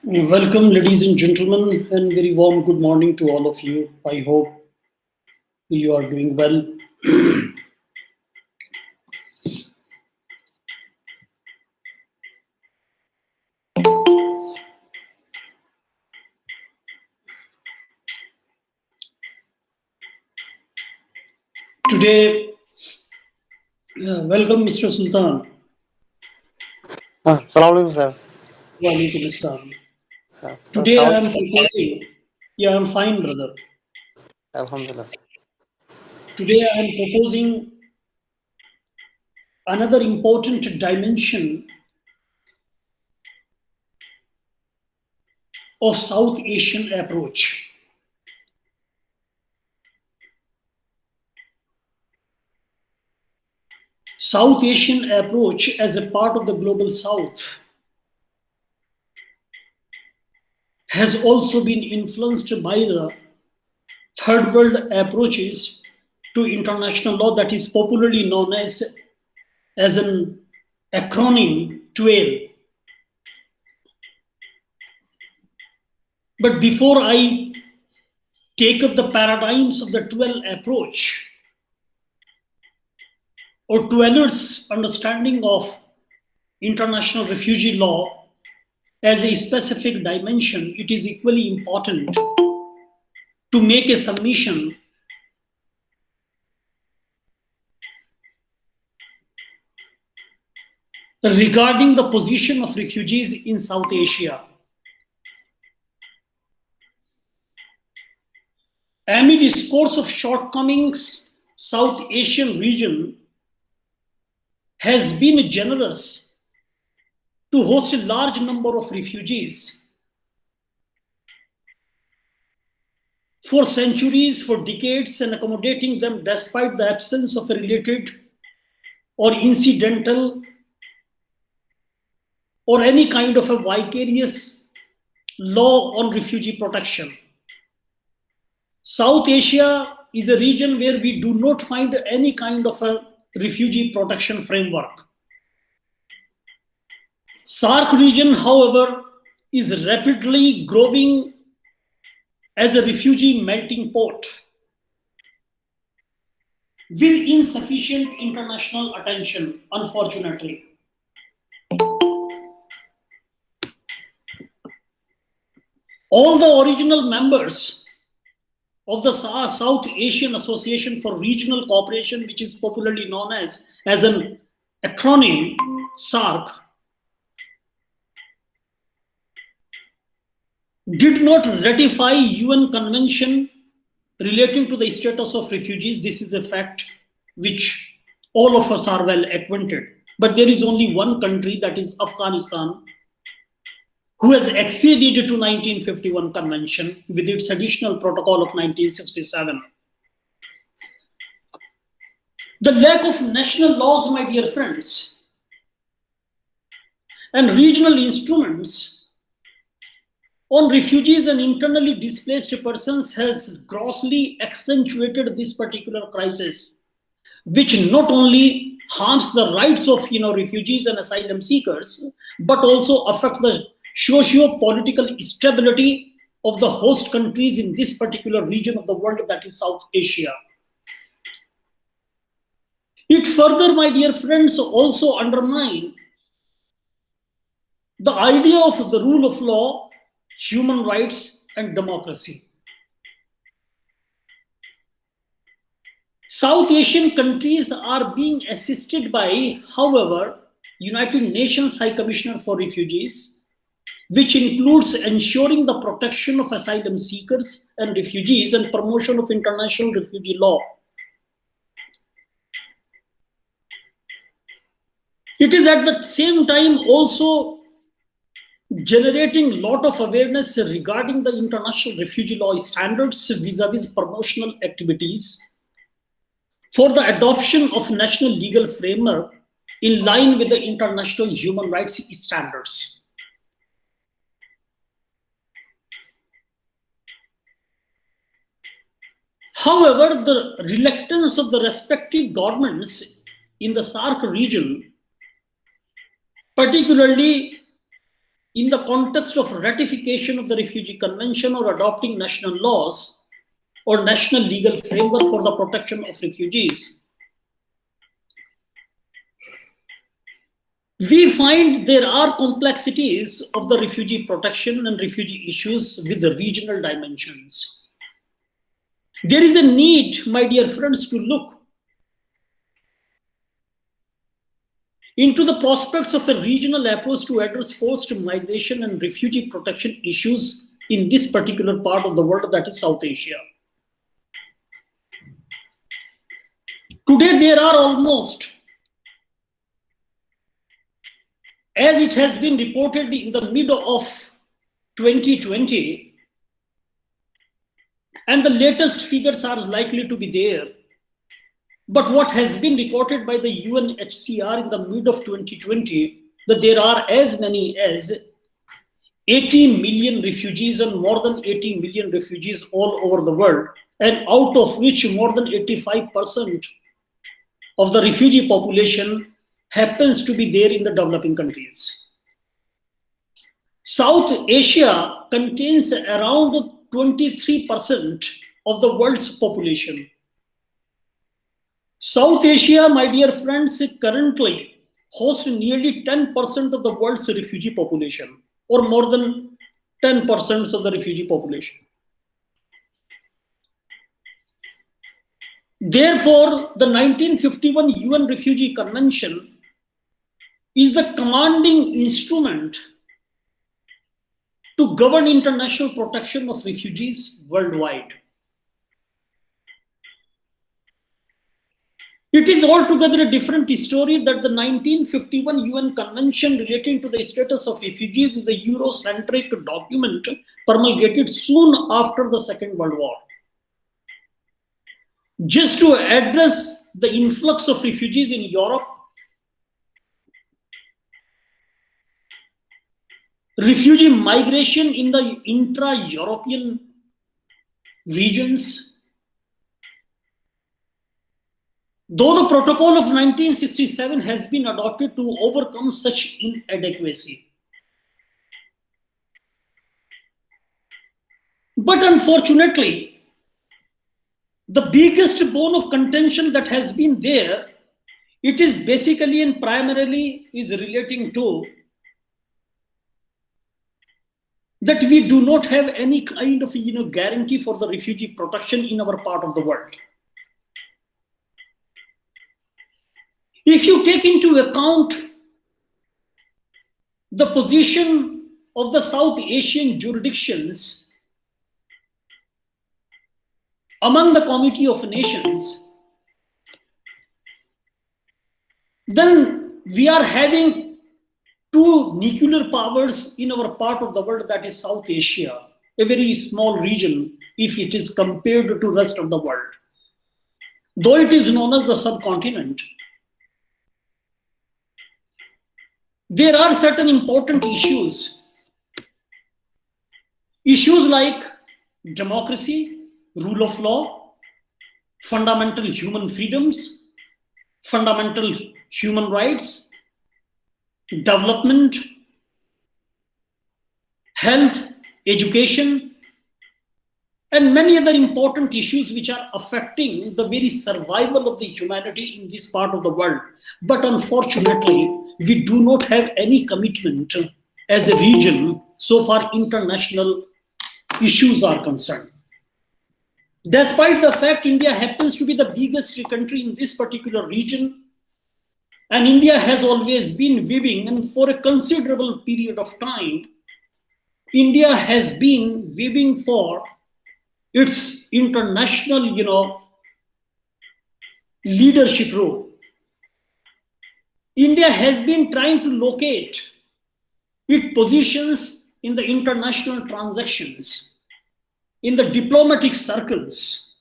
Welcome, ladies and gentlemen, and very warm good morning to all of you. I hope you are doing well. Today, welcome, Mr. Sultan. Salam alaikum, sir. Walaikum Assalam. So Today, how I are am you? proposing, yeah, I'm fine, brother. Alhamdulillah. Today, I am proposing another important dimension of South Asian approach. South Asian approach as a part of the global South has also been influenced by the third world approaches to international law that is popularly known as an acronym TWAIL. But before I take up the paradigms of the TWAIL approach or Twailers' understanding of international refugee law as a specific dimension, it is equally important to make a submission regarding the position of refugees in South Asia. Amid discourse of shortcomings, South Asian region has been generous to host a large number of refugees for centuries, for decades, and accommodating them despite the absence of a related or incidental or any kind of a vicarious law on refugee protection. South Asia is a region where we do not find any kind of a refugee protection framework. Saarc region, however, is rapidly growing as a refugee melting pot with insufficient international attention, unfortunately. All the original members of the South Asian Association for Regional Cooperation, which is popularly known as an acronym, Saarc, did not ratify UN Convention relating to the status of refugees. This is a fact which all of us are well acquainted. But there is only one country, that is Afghanistan, who has acceded to 1951 Convention with its additional protocol of 1967. The lack of national laws, my dear friends, and regional instruments on refugees and internally displaced persons has grossly accentuated this particular crisis, which not only harms the rights of refugees and asylum seekers, but also affects the socio-political stability of the host countries in this particular region of the world, that is South Asia. It further, my dear friends, also undermines the idea of the rule of law, human rights, and democracy. South Asian countries are being assisted by, however, United Nations High Commissioner for Refugees, which includes ensuring the protection of asylum seekers and refugees and promotion of international refugee law. It is at the same time also generating a lot of awareness regarding the international refugee law standards vis-a-vis promotional activities for the adoption of national legal framework in line with the international human rights standards. However, the reluctance of the respective governments in the Saarc region, particularly in the context of ratification of the Refugee Convention or adopting national laws or national legal framework for the protection of refugees, we find there are complexities of the refugee protection and refugee issues with the regional dimensions. There is a need, my dear friends, to look into the prospects of a regional approach to address forced migration and refugee protection issues in this particular part of the world, that is South Asia. Today, there are almost, as it has been reported in the middle of 2020, and the latest figures are likely to be there, but what has been reported by the UNHCR in the mid of 2020, that there are as many as 80 million refugees and more than 80 million refugees all over the world, and out of which more than 85% of the refugee population happens to be there in the developing countries. South Asia contains around 23% of the world's population. South Asia, my dear friends, currently hosts nearly 10% of the world's refugee population, or more than 10% of the refugee population. Therefore, the 1951 UN Refugee Convention is the commanding instrument to govern international protection of refugees worldwide. It is altogether a different story that the 1951 UN Convention relating to the status of refugees is a Eurocentric document promulgated soon after the Second World War. Just to address the influx of refugees in Europe, refugee migration in the intra-European regions. Though the protocol of 1967 has been adopted to overcome such inadequacy. But unfortunately, the biggest bone of contention that has been there, it is basically and primarily is relating to that we do not have any kind of guarantee for the refugee protection in our part of the world. If you take into account the position of the South Asian jurisdictions among the Committee of Nations, then we are having two nuclear powers in our part of the world, that is South Asia, a very small region if it is compared to the rest of the world. Though it is known as the subcontinent, there are certain important issues. Issues like democracy, rule of law, fundamental human freedoms, fundamental human rights, development, health, education, and many other important issues which are affecting the very survival of the humanity in this part of the world. But unfortunately, we do not have any commitment as a region so far international issues are concerned. Despite the fact India happens to be the biggest country in this particular region, and India has always been weaving, and for a considerable period of time, India has been weaving for its international, leadership role. India has been trying to locate its positions in the international transactions, in the diplomatic circles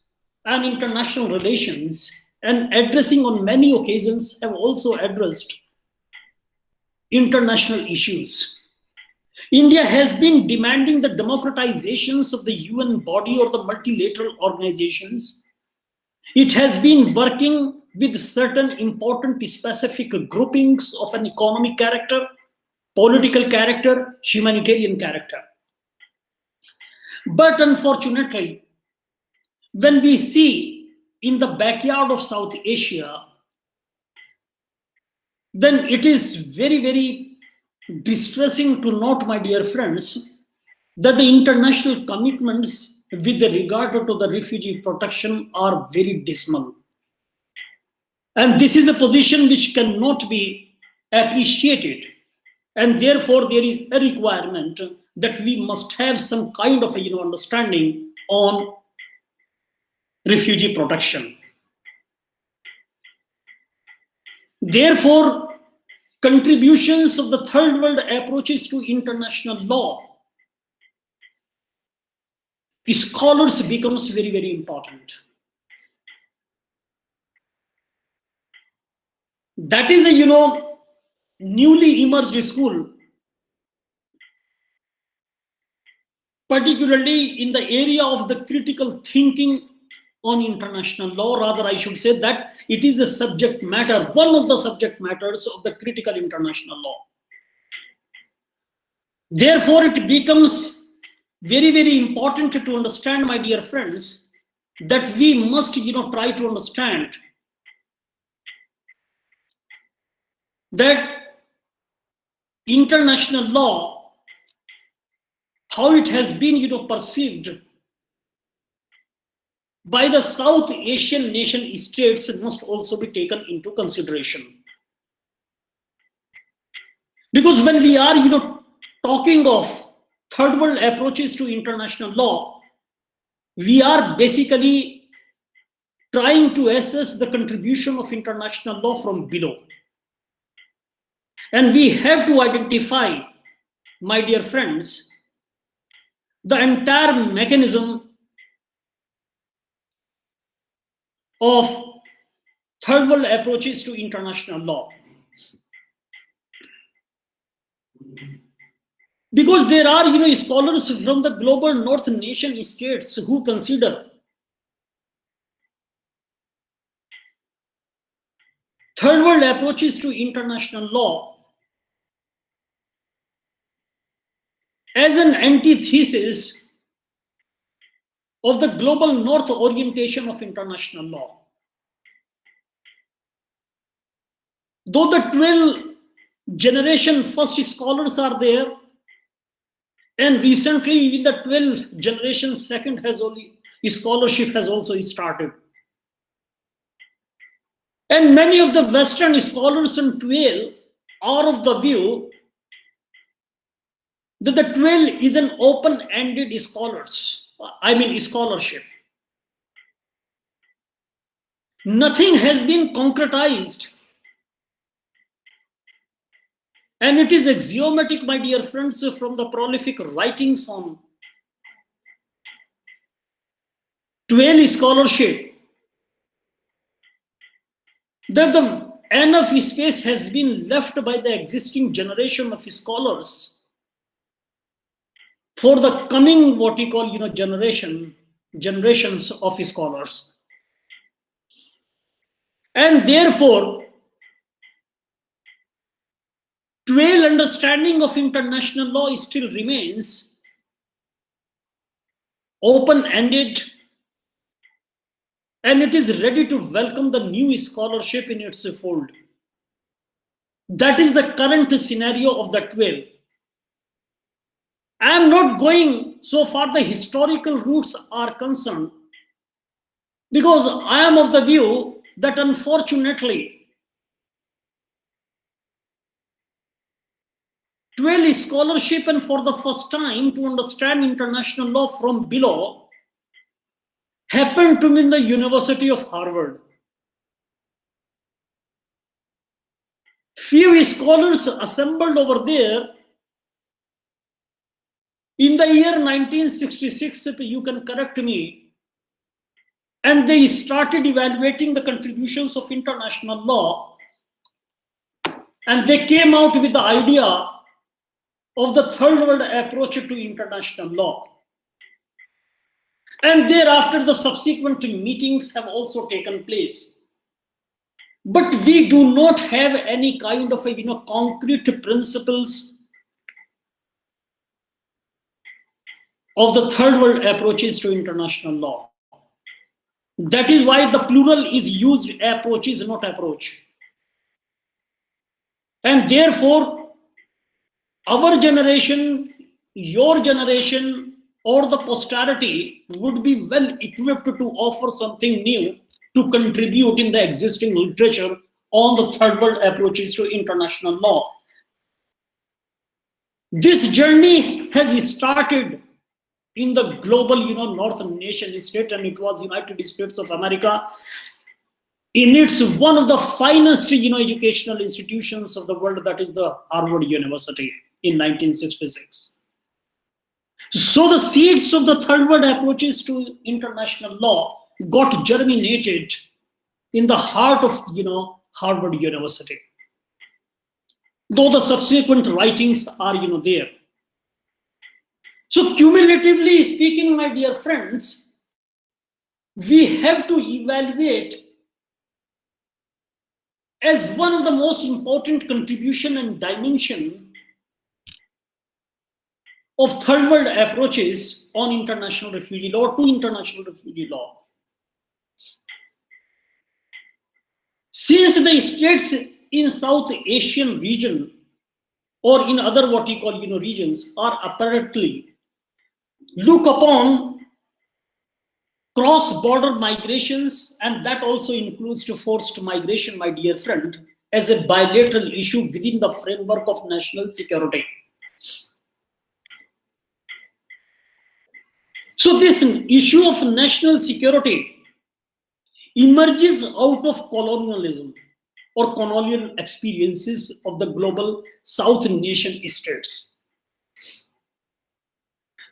and international relations, and addressing on many occasions have also addressed international issues. India has been demanding the democratizations of the UN body or the multilateral organizations. It has been working with certain important specific groupings of an economic character, political character, humanitarian character. But unfortunately, when we see in the backyard of South Asia, then it is very, very distressing to note, my dear friends, that the international commitments with regard to the refugee protection are very dismal. And this is a position which cannot be appreciated. And therefore, there is a requirement that we must have some kind of understanding on refugee protection. Therefore, contributions of the third world approaches to international law, scholars becomes very, very important. That is a newly emerged school, particularly in the area of the critical thinking on international law. Rather, I should say that it is a subject matter, one of the subject matters of the critical international law. Therefore, it becomes very, very important to understand, my dear friends, that we must try to understand that international law, how it has been perceived by the South Asian nation states, must also be taken into consideration. Because when we are talking of third world approaches to international law, we are basically trying to assess the contribution of international law from below. And we have to identify, my dear friends, the entire mechanism of third world approaches to international law. Because there are scholars from the global north nation states who consider third world approaches to international law as an antithesis of the global north orientation of international law. Though the 12 generation first scholars are there, and recently even the 12 generation second scholarship has also started. And many of the Western scholars on 12 are of the view that the 12 is an open-ended scholarship. Nothing has been concretized. And it is axiomatic, my dear friends, from the prolific writings on 12 scholarship, that enough space has been left by the existing generation of scholars for the coming, what we call, generations of scholars. And therefore, 12 understanding of international law still remains open-ended, and it is ready to welcome the new scholarship in its fold. That is the current scenario of the 12. I am not going so far the historical roots are concerned, because I am of the view that unfortunately 12 scholarship, and for the first time to understand international law from below, happened to me in the University of Harvard. Few scholars assembled over there in the year 1966, if you can correct me, and they started evaluating the contributions of international law, and they came out with the idea of the third world approach to international law. And thereafter, the subsequent meetings have also taken place. But we do not have any kind of concrete principles of the third world approaches to international law. That is why the plural is used, approach is not approach. And therefore, our generation, your generation, or the posterity would be well equipped to offer something new to contribute in the existing literature on the third world approaches to international law. This journey has started in the global, northern nation state, and it was United States of America. In its one of the finest, educational institutions of the world, that is the Harvard University in 1966. So the seeds of the third world approaches to international law got germinated in the heart of, Harvard University. Though the subsequent writings are, there. So cumulatively speaking, my dear friends, we have to evaluate as one of the most important contribution and dimension of third world approaches on international refugee law, to international refugee law. Since the states in South Asian region, or in other what we call regions, are apparently look upon cross-border migrations, and that also includes to forced migration, my dear friend, as a bilateral issue within the framework of national security. So this issue of national security emerges out of colonialism or colonial experiences of the global South nation states.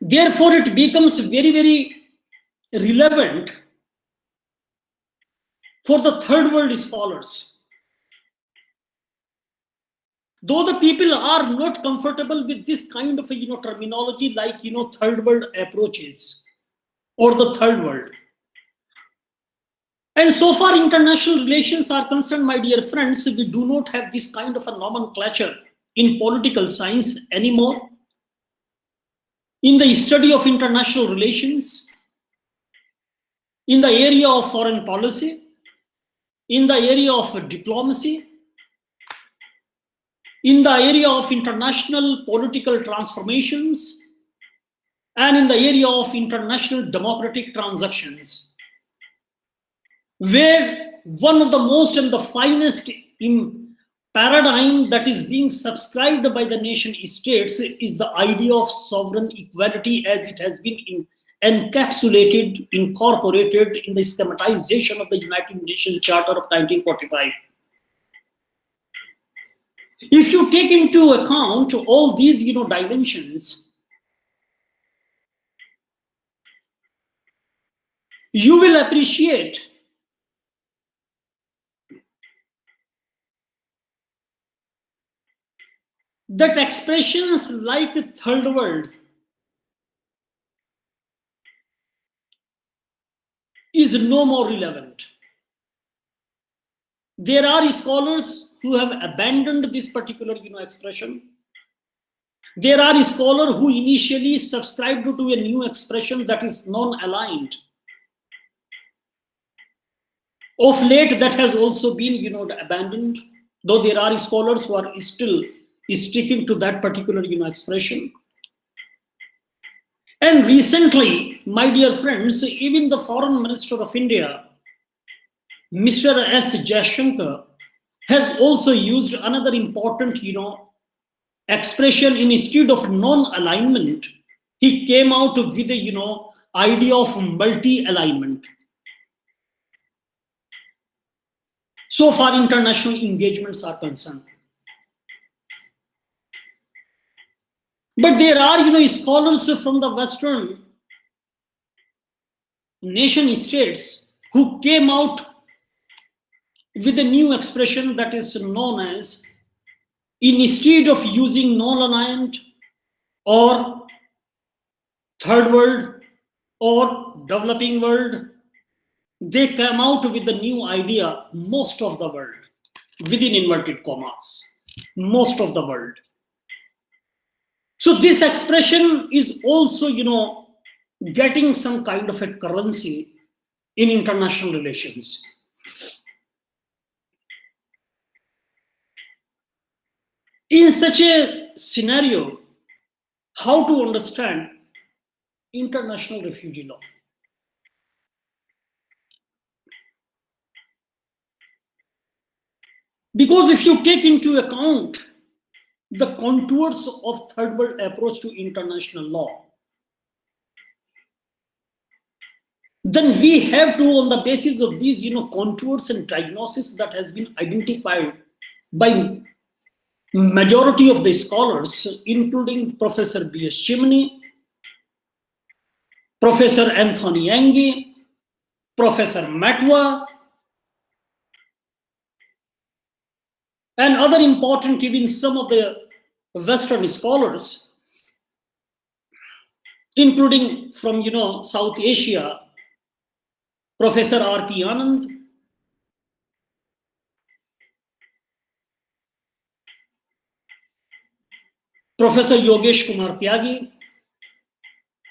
Therefore, it becomes very, very relevant for the third world scholars. Though the people are not comfortable with this kind of terminology like third world approaches or the third world. And so far international relations are concerned, my dear friends, we do not have this kind of a nomenclature in political science anymore. In the study of international relations, in the area of foreign policy, in the area of diplomacy, in the area of international political transformations, and in the area of international democratic transactions, where one of the most and the finest paradigm that is being subscribed by the nation states is the idea of sovereign equality, as it has been encapsulated, incorporated in the schematization of the United Nations Charter of 1945. If you take into account all these dimensions, you will appreciate that expressions like third world is no more relevant. There are scholars who have abandoned this particular expression. There are scholars who initially subscribed to a new expression that is non-aligned. Of late, that has also been abandoned, though there are scholars who are still sticking to that particular expression. And recently, my dear friends, even the Foreign Minister of India, Mr. S. Jaishankar, has also used another important expression. Instead of non-alignment, he came out with the idea of multi-alignment. So far international engagements are concerned. But there are scholars from the Western nation states who came out with a new expression that is known as, instead of using non-aligned or third world or developing world, they come out with the new idea, most of the world, within inverted commas, most of the world. So this expression is also getting some kind of a currency in international relations. In such a scenario, how to understand international refugee law? Because if you take into account the contours of third world approach to international law, then we have to, on the basis of these contours and diagnosis that has been identified by majority of the scholars, including Professor B.S. Chimney, Professor Anthony Angie, Professor Matwa, and other important, even some of the Western scholars, including from South Asia, Professor R.P. Anand, Professor Yogesh Kumar Tyagi,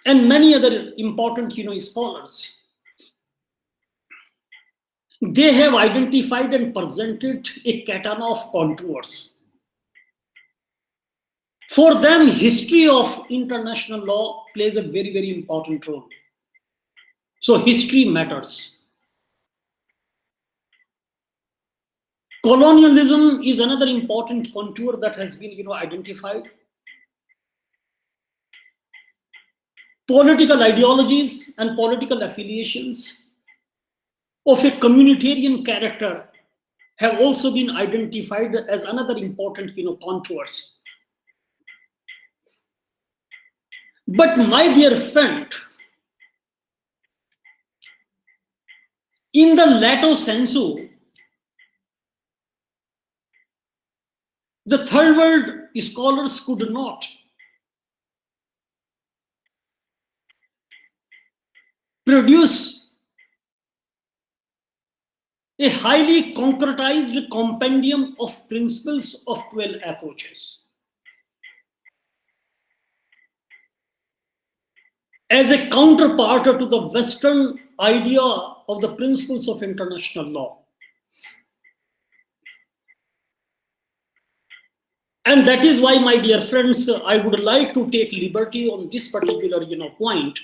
and many other important scholars. They have identified and presented a katana of contours. For them, history of international law plays a very, very important role. So history matters. Colonialism is another important contour that has been identified. Political ideologies and political affiliations of a communitarian character have also been identified as another important contours. But my dear friend, in the lato sensu, the third world scholars could not produce a highly concretized compendium of principles of 12 approaches. As a counterpart to the Western idea of the principles of international law. And that is why, my dear friends, I would like to take liberty on this particular point.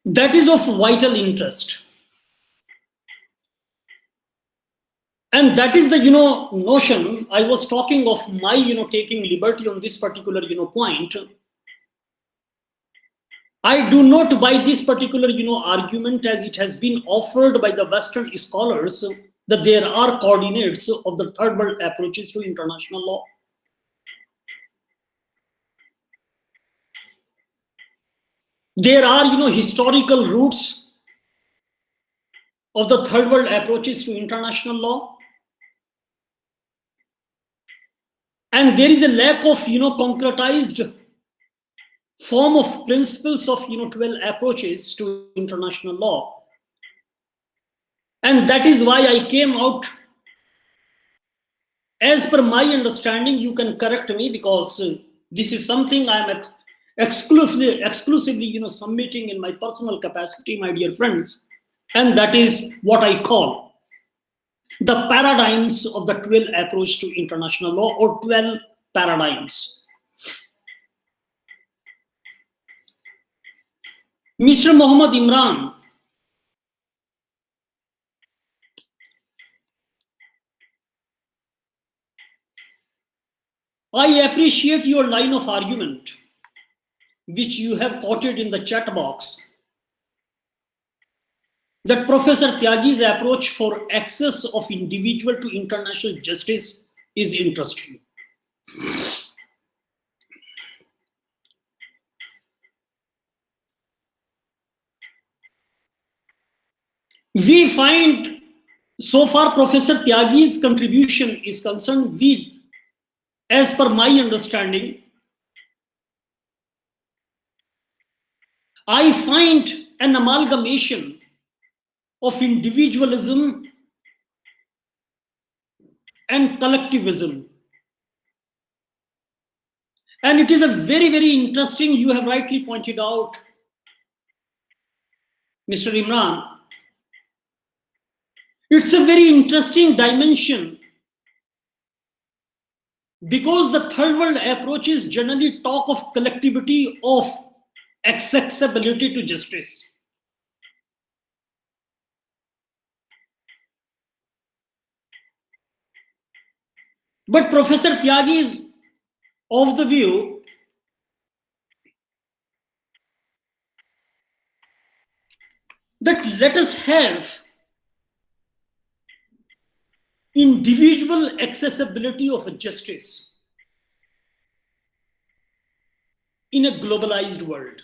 That is of vital interest. And that is the notion I was talking of my taking liberty on this particular point. I do not buy this particular argument as it has been offered by the Western scholars that there are coordinates of the third world approaches to international law. There are historical roots of the third world approaches to international law. And there is a lack of concretized form of principles of 12 approaches to international law. And that is why I came out, as per my understanding, you can correct me, because this is something I am exclusively submitting in my personal capacity, my dear friends. And that is what I call the paradigms of the 12 approach to international law, or 12 paradigms. Mr. Mohammad Imran, I appreciate your line of argument, which you have quoted in the chat box, that Professor Tyagi's approach for access of individual to international justice is interesting. We find, so far Professor Tyagi's contribution is concerned, as per my understanding, I find an amalgamation of individualism and collectivism. And it is a very, very interesting, you have rightly pointed out, Mr. Imran. It's a very interesting dimension because the third world approaches generally talk of collectivity, of accessibility to justice. But Professor Tyagi is of the view that let us have individual accessibility of justice in a globalized world.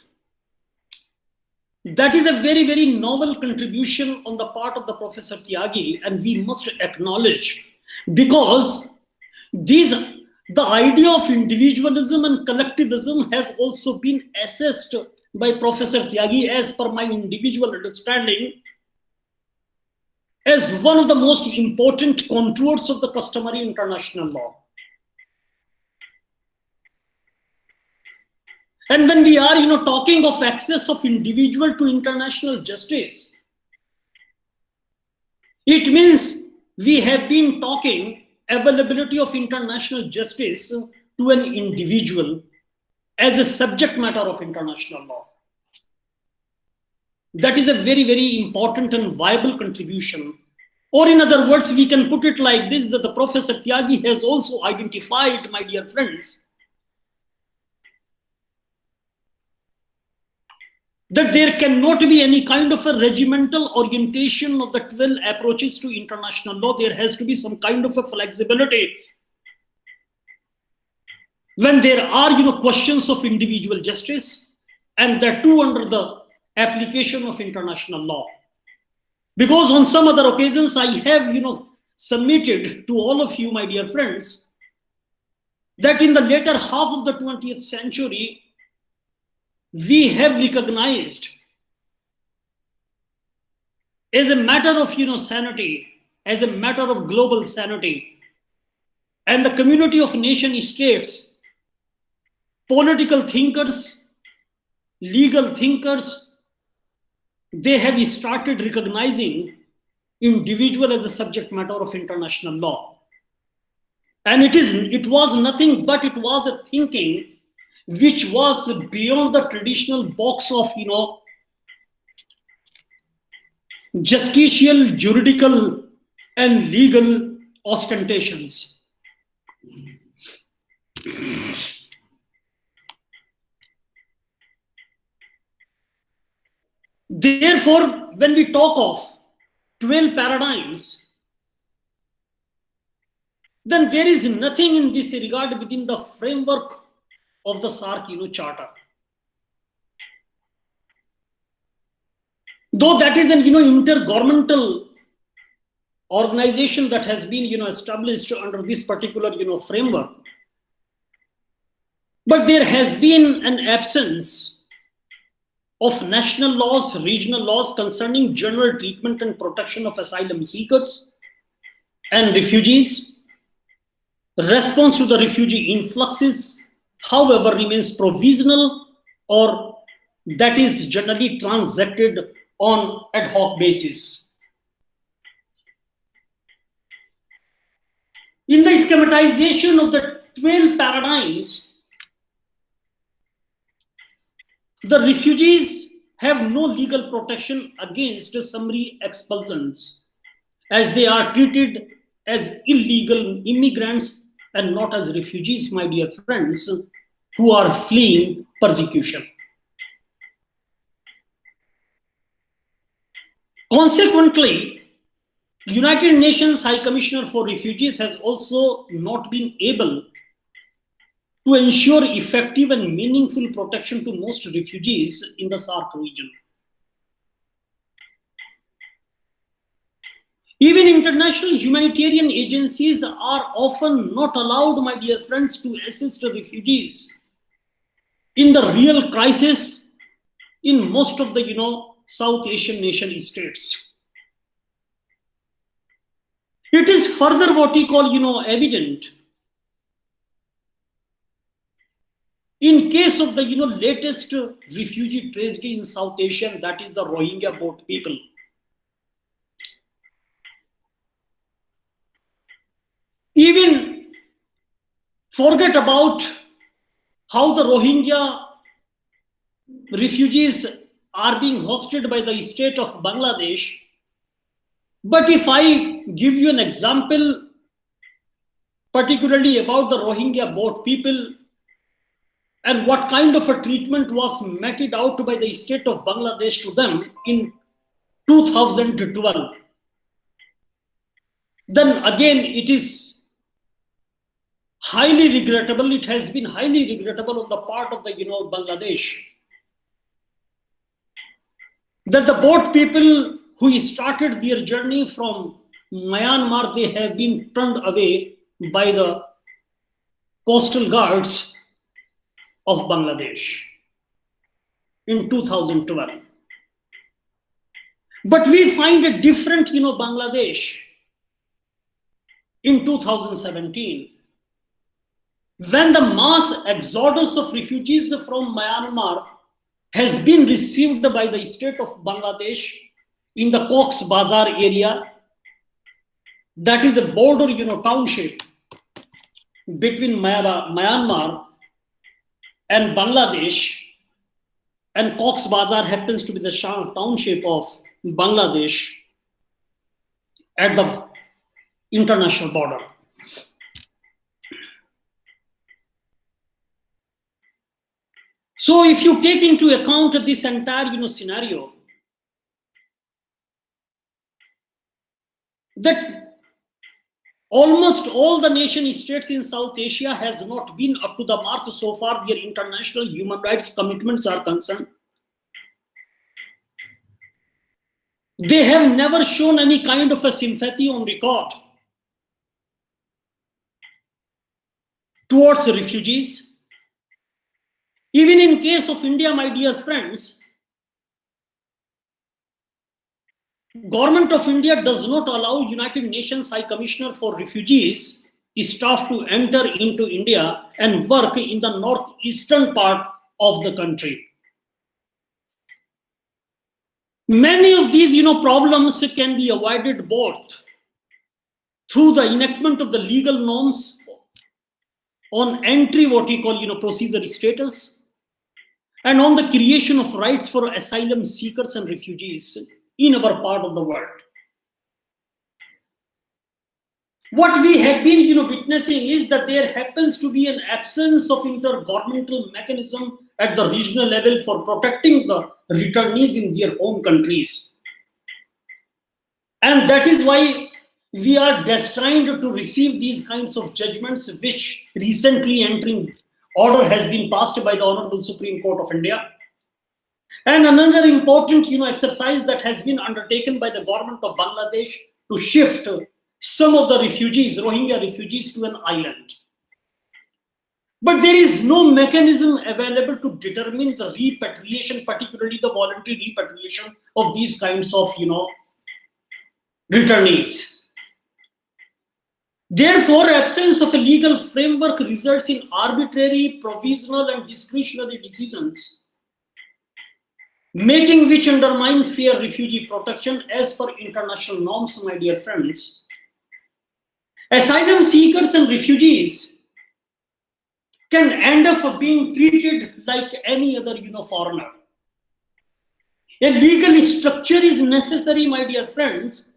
That is a very, very novel contribution on the part of the Professor Tyagi, and we must acknowledge, because the idea of individualism and collectivism has also been assessed by Professor Tyagi, as per my individual understanding, as one of the most important contours of the customary international law. And when we are, talking of access of individual to international justice, it means we have been talking availability of international justice to an individual as a subject matter of international law. That is a very, very important and viable contribution. Or in other words, we can put it like this, that the Professor Tyagi has also identified, my dear friends, that there cannot be any kind of a regimental orientation of the 12 approaches to international law. There has to be some kind of a flexibility when there are, questions of individual justice, and that too under the application of international law. Because on some other occasions I have, submitted to all of you, my dear friends, that in the later half of the 20th century, we have recognized as a matter of, sanity, as a matter of global sanity, and the community of nation states, political thinkers, legal thinkers, they have started recognizing individual as a subject matter of international law. And it was nothing but it was a thinking which was beyond the traditional box of, justicial, juridical, and legal ostentations. Therefore, when we talk of 12 paradigms, then there is nothing in this regard within the framework of the Saarc, charter. Though that is an, intergovernmental organization that has been, established under this particular, framework, but there has been an absence of national laws, regional laws concerning general treatment and protection of asylum seekers and refugees. Response to the refugee influxes, however, remains provisional, or that is generally transacted on ad hoc basis. In the schematization of the 12 paradigms, the refugees have no legal protection against summary expulsions, as they are treated as illegal immigrants and not as refugees, my dear friends, who are fleeing persecution. Consequently, United Nations High Commissioner for Refugees has also not been able to ensure effective and meaningful protection to most refugees in the Saarc region. Even international humanitarian agencies are often not allowed, my dear friends, to assist refugees in the real crisis in most of the, South Asian nation states. It is further what we call, evident in case of the, latest refugee tragedy in South Asia, that is the Rohingya boat people. Even forget about how the Rohingya refugees are being hosted by the state of Bangladesh. But if I give you an example, particularly about the Rohingya boat people and what kind of a treatment was meted out by the state of Bangladesh to them in 2012, then again it is highly regrettable. It has been highly regrettable on the part of the Bangladesh that the boat people who started their journey from Myanmar, they have been turned away by the coastal guards of Bangladesh in 2012. But we find a different Bangladesh in 2017, when the mass exodus of refugees from Myanmar has been received by the state of Bangladesh in the Cox's Bazar area, that is a border township between Myanmar and Bangladesh, and Cox's Bazar happens to be the township of Bangladesh at the international border. So if you take into account this entire scenario, that almost all the nation states in South Asia has not been up to the mark so far their international human rights commitments are concerned. They have never shown any kind of a sympathy on record towards refugees. Even in case of India, my dear friends, Government of India does not allow United Nations High Commissioner for Refugees staff to enter into India and work in the northeastern part of the country. Many of these problems can be avoided both through the enactment of the legal norms on entry, what we call procedure status, and on the creation of rights for asylum seekers and refugees in our part of the world. What we have been witnessing is that there happens to be an absence of intergovernmental mechanism at the regional level for protecting the returnees in their home countries. And that is why we are destined to receive these kinds of judgments, which recently entering order has been passed by the Honorable Supreme Court of India. And another important exercise that has been undertaken by the government of Bangladesh to shift some of the refugees, Rohingya refugees, to an island. But there is no mechanism available to determine the repatriation, particularly the voluntary repatriation of these kinds of returnees. Therefore, absence of a legal framework results in arbitrary, provisional, and discretionary decisions, making which undermine fair refugee protection as per international norms, my dear friends. Asylum seekers and refugees can end up being treated like any other foreigner. A legal structure is necessary, my dear friends,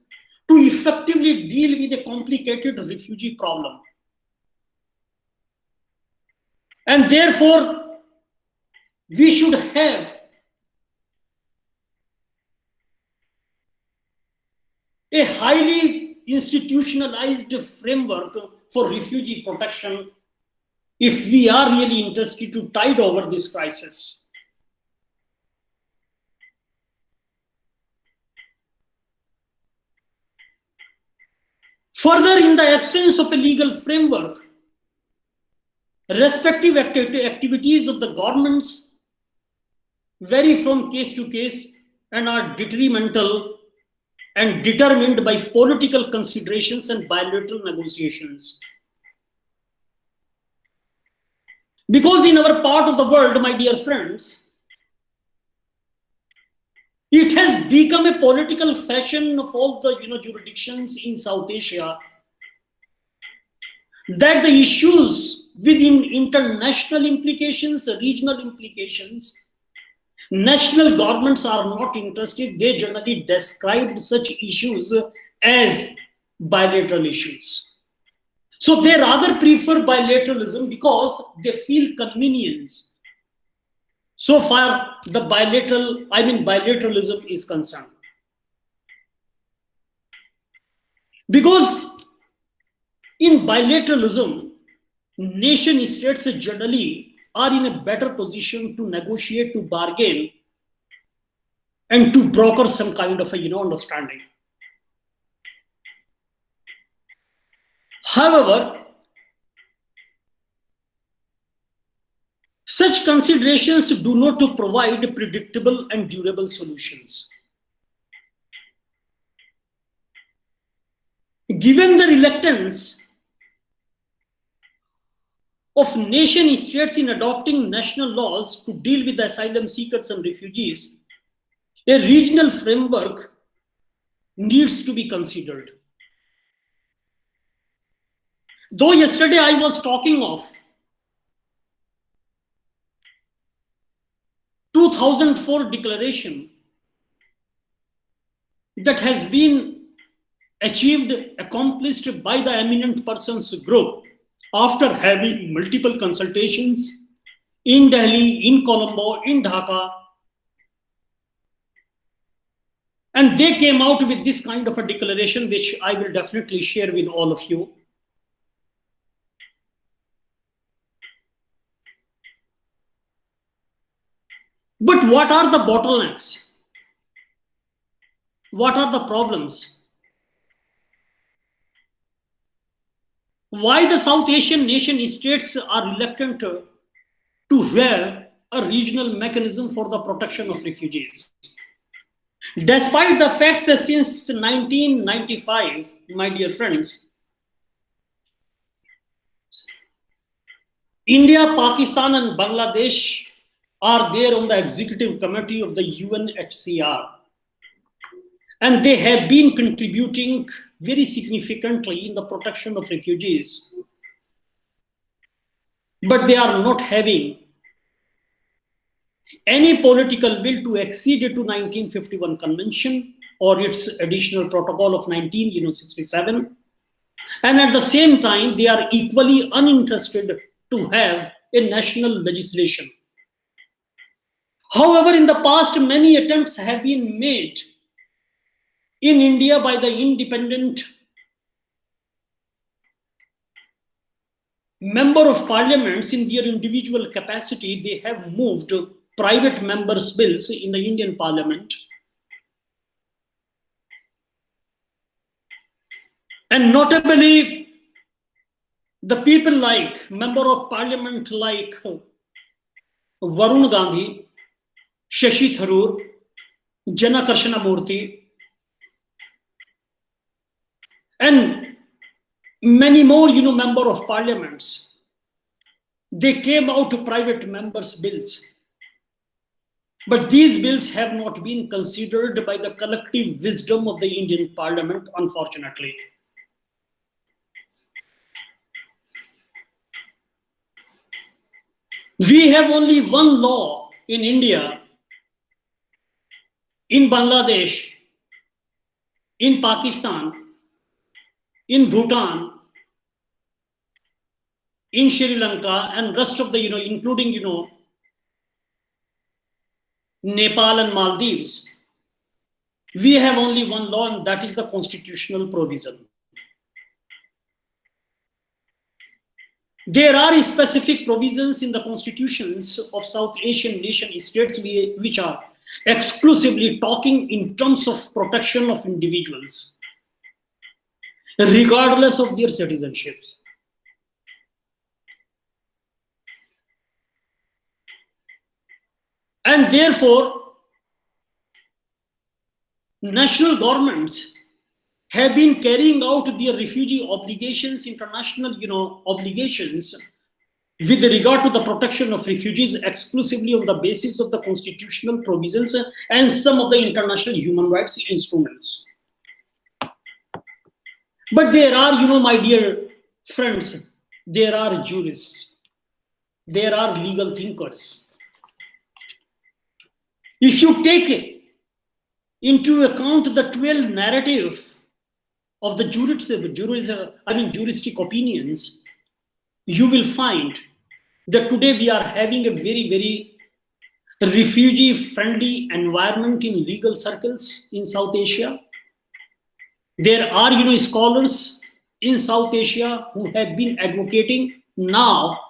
to effectively deal with a complicated refugee problem. And therefore, we should have a highly institutionalized framework for refugee protection if we are really interested to tide over this crisis. Further, in the absence of a legal framework, respective activities of the governments vary from case to case and are detrimental and determined by political considerations and bilateral negotiations. Because in our part of the world, my dear friends, it has become a political fashion of all the jurisdictions in South Asia that the issues within international implications, regional implications, national governments are not interested. They generally described such issues as bilateral issues. So they rather prefer bilateralism because they feel convenience so far the bilateralism is concerned. Because in bilateralism, nation states generally are in a better position to negotiate, to bargain, and to broker some kind of a understanding. However, such considerations do not provide predictable and durable solutions. Given the reluctance of nation states in adopting national laws to deal with asylum seekers and refugees, a regional framework needs to be considered. Though yesterday I was talking of 2004 declaration that has been accomplished by the eminent persons group after having multiple consultations in Delhi, in Colombo, in Dhaka. And they came out with this kind of a declaration, which I will definitely share with all of you. But what are the bottlenecks? What are the problems? Why the South Asian nation states are reluctant to have a regional mechanism for the protection of refugees? Despite the fact that since 1995, my dear friends, India, Pakistan, and Bangladesh are there on the executive committee of the UNHCR. And they have been contributing very significantly in the protection of refugees. But they are not having any political will to accede to 1951 Convention or its additional protocol of 1967. And at the same time, they are equally uninterested to have a national legislation. However, in the past, many attempts have been made in India by the independent member of parliaments in their individual capacity. They have moved private members' bills in the Indian parliament. And notably, the people like member of parliament like Varun Gandhi, Shashi Tharoor, Jana Krishnamurthy, and many more, member of parliaments, they came out to private members' bills. But these bills have not been considered by the collective wisdom of the Indian parliament, unfortunately. We have only one law in India, in Bangladesh, in Pakistan, in Bhutan, in Sri Lanka, and rest of the, including, Nepal and Maldives. We have only one law, and that is the constitutional provision. There are specific provisions in the constitutions of South Asian nation states which are exclusively talking in terms of protection of individuals, regardless of their citizenships. And therefore, national governments have been carrying out their refugee obligations, international, obligations with regard to the protection of refugees exclusively on the basis of the constitutional provisions and some of the international human rights instruments. But there are, my dear friends, there are jurists, there are legal thinkers. If you take into account the 12 narrative of the juristic opinions, you will find that today we are having a very, very refugee-friendly environment in legal circles in South Asia. There are, scholars in South Asia who have been advocating now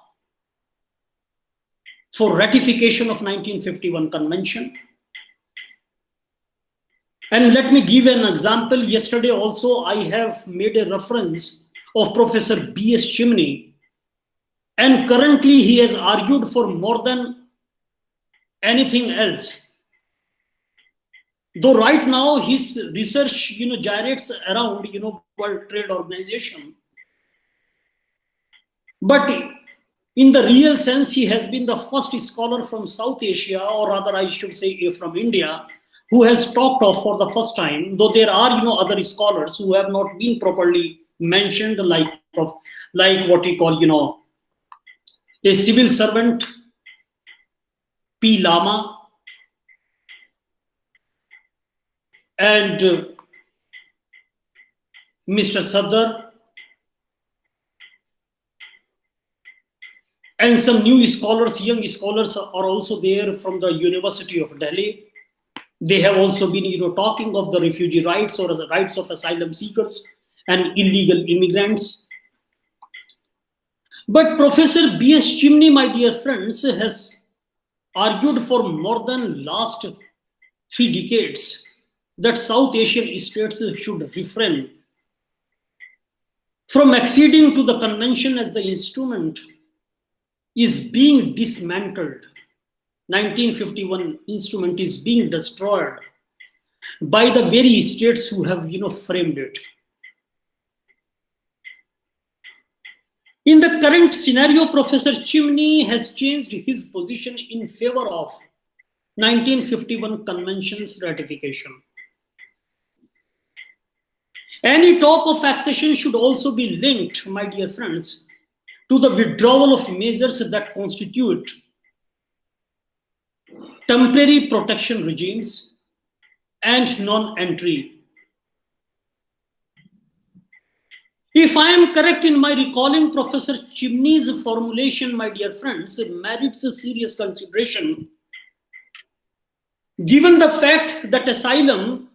for ratification of 1951 Convention. And let me give an example. Yesterday also I have made a reference of Professor B.S. Chimney, and currently he has argued for more than anything else. Though right now his research, gyrates around, World Trade Organization. But in the real sense, he has been the first scholar from South Asia, or rather I should say from India, who has talked of for the first time, though there are, other scholars who have not been properly mentioned, like what we call, a civil servant, P. Lama, and Mr. Sadar, and some new scholars, young scholars are also there from the University of Delhi. They have also been, talking of the refugee rights or the rights of asylum seekers and illegal immigrants. But Professor B.S. Chimney, my dear friends, has argued for more than last 3 decades that South Asian states should refrain from acceding to the convention as the instrument is being dismantled. 1951 instrument is being destroyed by the very states who have, framed it. In the current scenario, Professor Chimney has changed his position in favor of 1951 Convention's ratification. Any talk of accession should also be linked, my dear friends, to the withdrawal of measures that constitute temporary protection regimes and non-entry. If I am correct in my recalling Professor Chimney's formulation, my dear friends, it merits a serious consideration, given the fact that asylum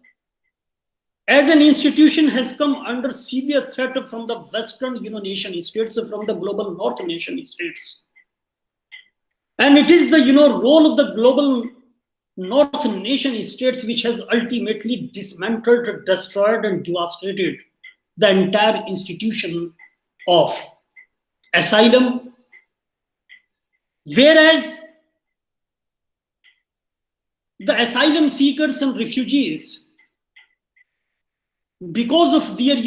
as an institution has come under severe threat from the Western nation states, from the global North nation states. And it is the role of the global North nation states which has ultimately dismantled, destroyed, and devastated the entire institution of asylum. Whereas the asylum seekers and refugees, because of their,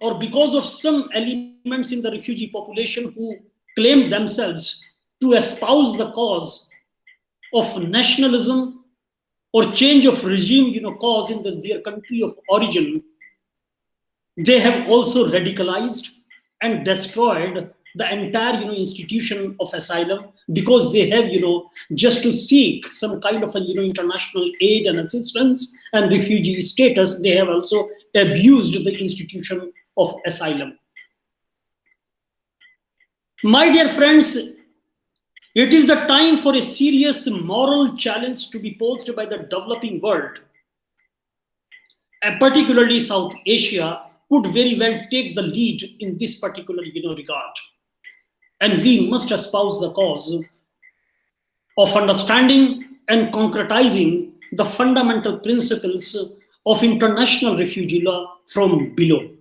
or because of some elements in the refugee population who claim themselves to espouse the cause of nationalism or change of regime, cause in their country of origin, they have also radicalized and destroyed the entire, institution of asylum, because they have, just to seek some kind of a, international aid and assistance and refugee status, they have also abused the institution of asylum. My dear friends, it is the time for a serious moral challenge to be posed by the developing world, and particularly South Asia could very well take the lead in this particular regard. And we must espouse the cause of understanding and concretizing the fundamental principles of international refugee law from below.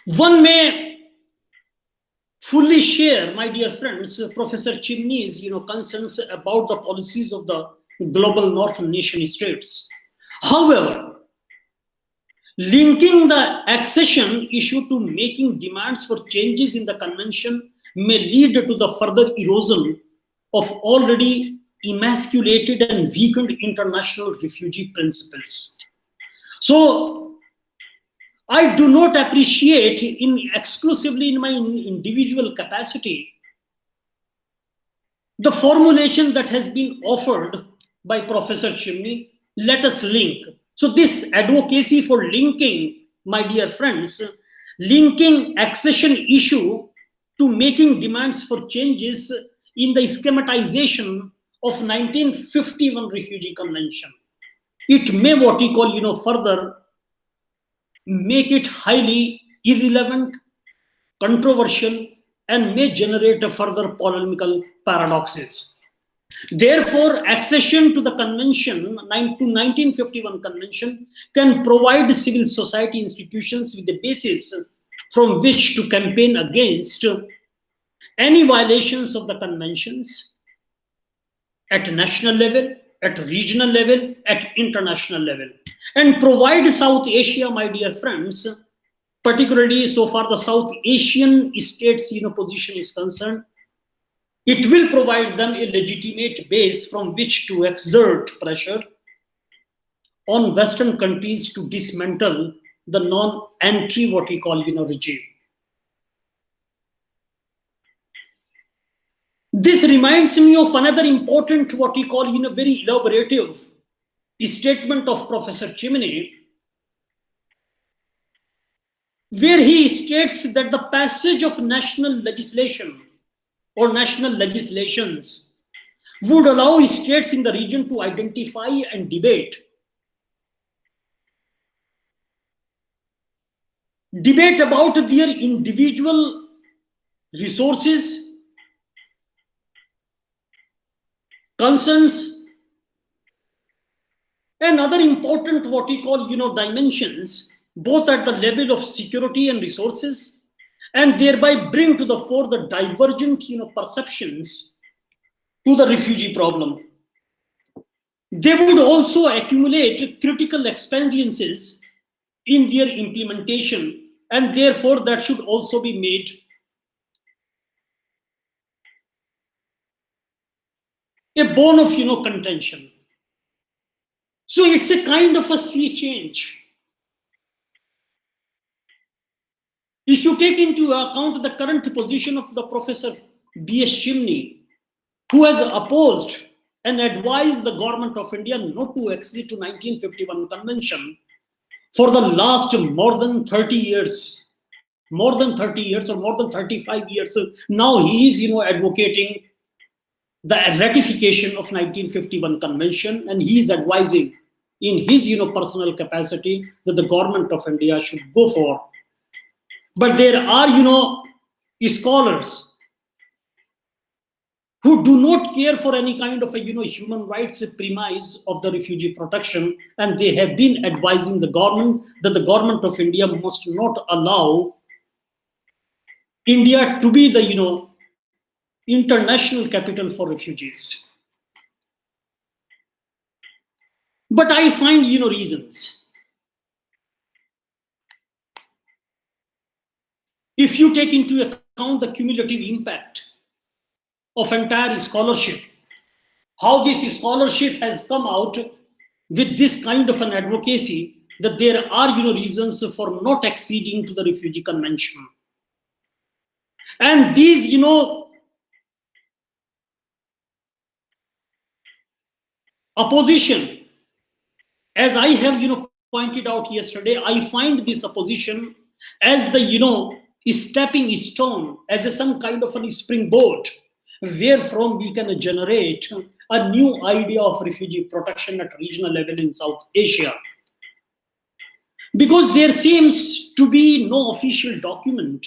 One may fully share, my dear friends, Professor Chimney's concerns about the policies of the global north nation states. However, linking the accession issue to making demands for changes in the convention may lead to the further erosion of already emasculated and weakened international refugee principles. So, I do not appreciate exclusively in my individual capacity the formulation that has been offered by Professor Chimney. Let us link. So this advocacy for linking, my dear friends, linking accession issue to making demands for changes in the schematization of 1951 Refugee Convention. It may what you call, further make it highly irrelevant, controversial, and may generate a further polemical paradoxes. Therefore, accession to the convention, to 1951 convention, can provide civil society institutions with a basis from which to campaign against any violations of the conventions at national level, at regional level, at international level, and provide South Asia, my dear friends, particularly so far the South Asian states position is concerned, it will provide them a legitimate base from which to exert pressure on Western countries to dismantle the non-entry what we call regime. This reminds me of another important what we call very elaborative statement of Professor Chimney, where he states that the passage of national legislation or national legislations would allow states in the region to identify and debate about their individual resources, concerns, and other important what we call dimensions, both at the level of security and resources, and thereby bring to the fore the divergent perceptions to the refugee problem. They would also accumulate critical experiences in their implementation, and therefore that should also be made a bone of contention. So it's a kind of a sea change. If you take into account the current position of the Professor B.S. Chimney, who has opposed and advised the government of India not to accede to 1951 convention for the last more than 30 years or more than 35 years. Now he is advocating the ratification of 1951 convention, and he is advising in his personal capacity that the government of India should go for. But there are scholars who do not care for any kind of a human rights premise of the refugee protection, and they have been advising the government that the government of India must not allow India to be the international capital for refugees. But I find reasons. If you take into account the cumulative impact of entire scholarship, how this scholarship has come out with this kind of an advocacy that there are reasons for not acceding to the Refugee Convention. And these opposition, as I have pointed out yesterday, I find this opposition as the stepping stone, as some kind of a springboard wherefrom we can generate a new idea of refugee protection at regional level in South Asia. Because there seems to be no official document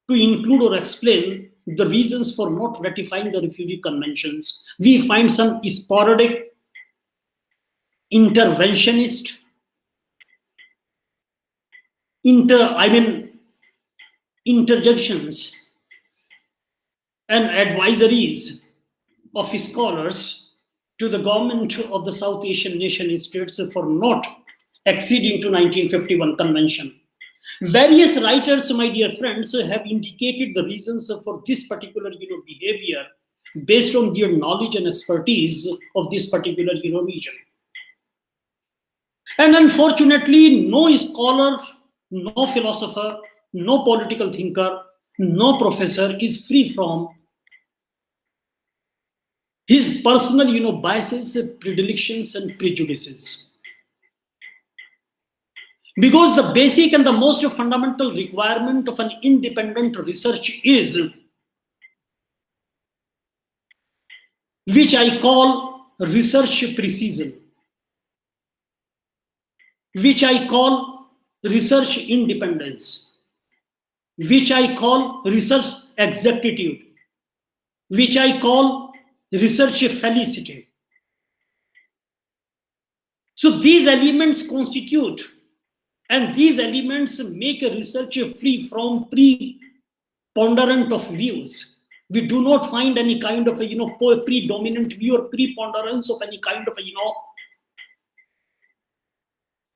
to include or explain the reasons for not ratifying the refugee conventions. We find some sporadic, interventionist, interjections and advisories of scholars to the government of the South Asian nation states for not acceding to 1951 convention. Various writers, my dear friends, have indicated the reasons for this particular behavior based on their knowledge and expertise of this particular region. And unfortunately, no scholar, no philosopher, no political thinker, no professor is free from his personal biases, predilections, and prejudices. Because the basic and the most fundamental requirement of an independent research is, which I call research precision, which I call research independence, which I call research exactitude, which I call research felicity. So these elements constitute, and these elements make a research free from preponderant of views. We do not find any kind of a predominant view or preponderance of any kind of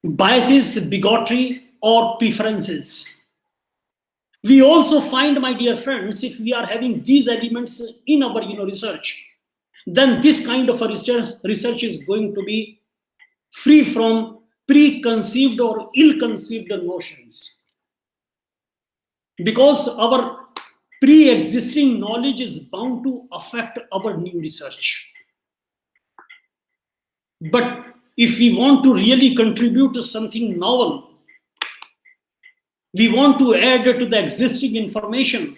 biases, bigotry, or preferences. We also find, my dear friends, if we are having these elements in our research, then this kind of a research is going to be free from preconceived or ill-conceived notions. Because our pre-existing knowledge is bound to affect our new research. But if we want to really contribute to something novel, we want to add to the existing information,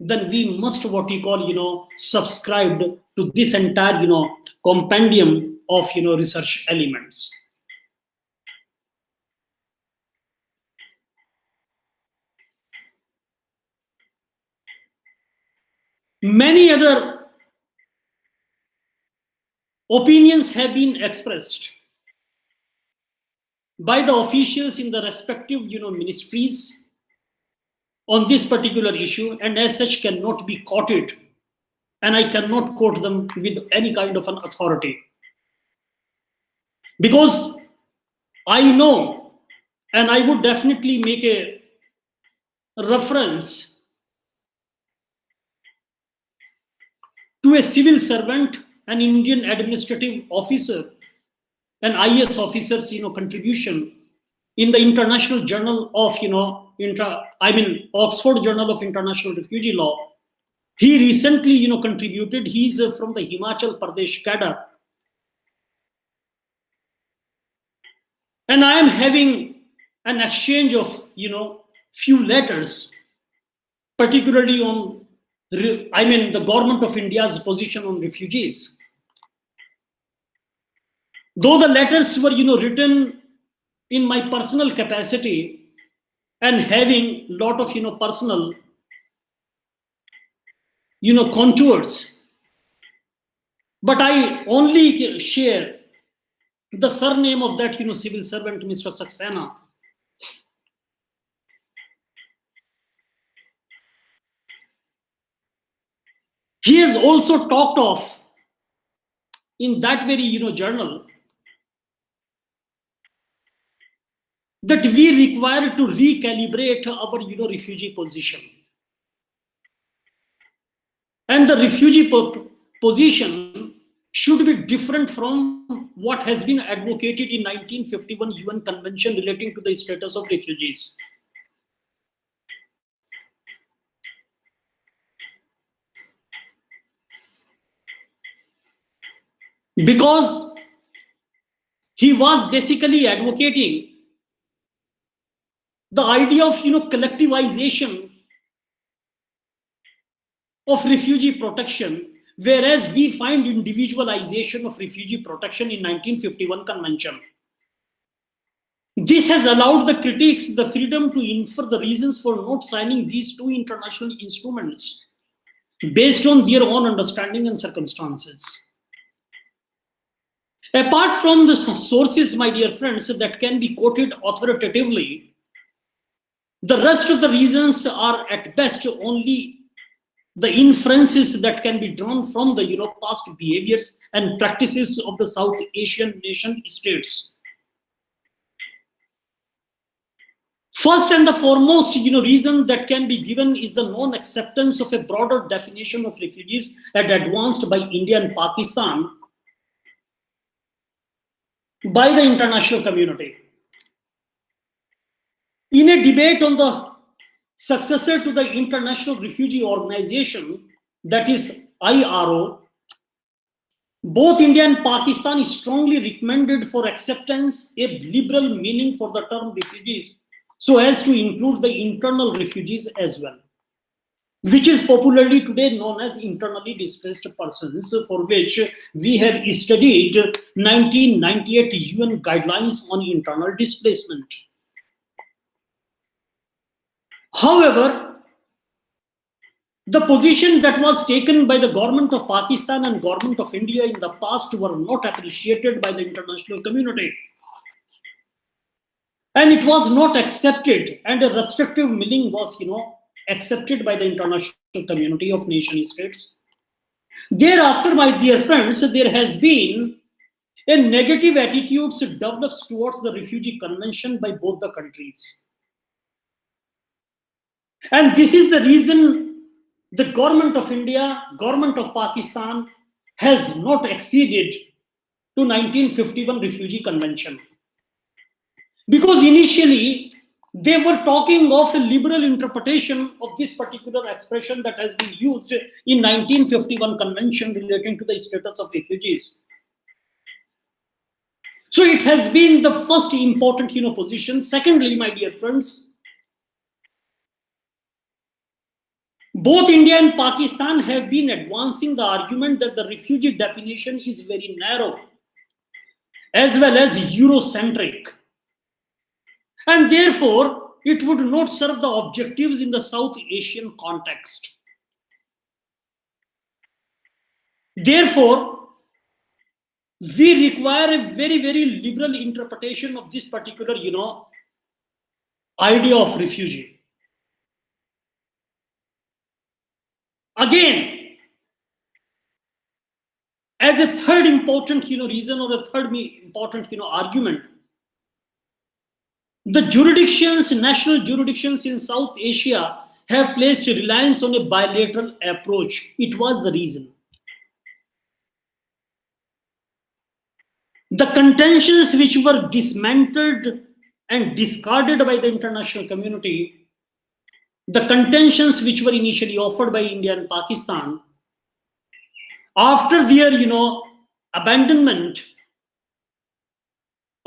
then we must what we call subscribe to this entire compendium of research elements. Many other opinions have been expressed by the officials in the respective ministries on this particular issue, and as such cannot be quoted, and I cannot quote them with any kind of an authority, because I know, and I would definitely make a reference to a civil servant, an Indian administrative officer, an IS officer's contribution in the International Journal of Oxford Journal of International Refugee Law. He recently contributed. He's from the Himachal Pradesh cadre, and I am having an exchange of few letters, particularly on the government of India's position on refugees. Though the letters were written in my personal capacity and having lot of personal contours, but I only share the surname of that civil servant, Mr. Saxena. He has also talked of in that very journal that we require to recalibrate our refugee position, and the refugee position should be different from what has been advocated in 1951 UN Convention relating to the status of refugees. Because he was basically advocating the idea of collectivization of refugee protection, whereas we find individualization of refugee protection in 1951 convention. This has allowed the critics the freedom to infer the reasons for not signing these two international instruments based on their own understanding and circumstances. Apart from the sources, my dear friends, that can be quoted authoritatively, the rest of the reasons are at best only the inferences that can be drawn from the past behaviors and practices of the South Asian nation states. First and the foremost reason that can be given is the non-acceptance of a broader definition of refugees as advanced by India and Pakistan by the international community. In a debate on the successor to the International Refugee Organization, that is IRO, both India and Pakistan strongly recommended for acceptance a liberal meaning for the term refugees, so as to include the internal refugees as well, which is popularly today known as internally displaced persons, for which we have studied 1998 UN guidelines on internal displacement. However, the position that was taken by the government of Pakistan and government of India in the past were not appreciated by the international community. And it was not accepted, and a restrictive meaning was, accepted by the international community of nation states. Thereafter, my dear friends, there has been a negative attitude developed towards the Refugee Convention by both the countries. And this is the reason the government of India, government of Pakistan has not acceded to 1951 Refugee Convention. Because initially, they were talking of a liberal interpretation of this particular expression that has been used in 1951 Convention relating to the status of refugees. So it has been the first important position. Secondly, my dear friends, both India and Pakistan have been advancing the argument that the refugee definition is very narrow, as well as Eurocentric. And therefore, it would not serve the objectives in the South Asian context. Therefore, we require a very, very liberal interpretation of this particular, idea of refugee. Again, as a third important, reason, or a third important, argument, the jurisdictions, national jurisdictions in South Asia have placed reliance on a bilateral approach. It was the reason. The contentions which were dismantled and discarded by the international community, the contentions which were initially offered by India and Pakistan, after their, abandonment,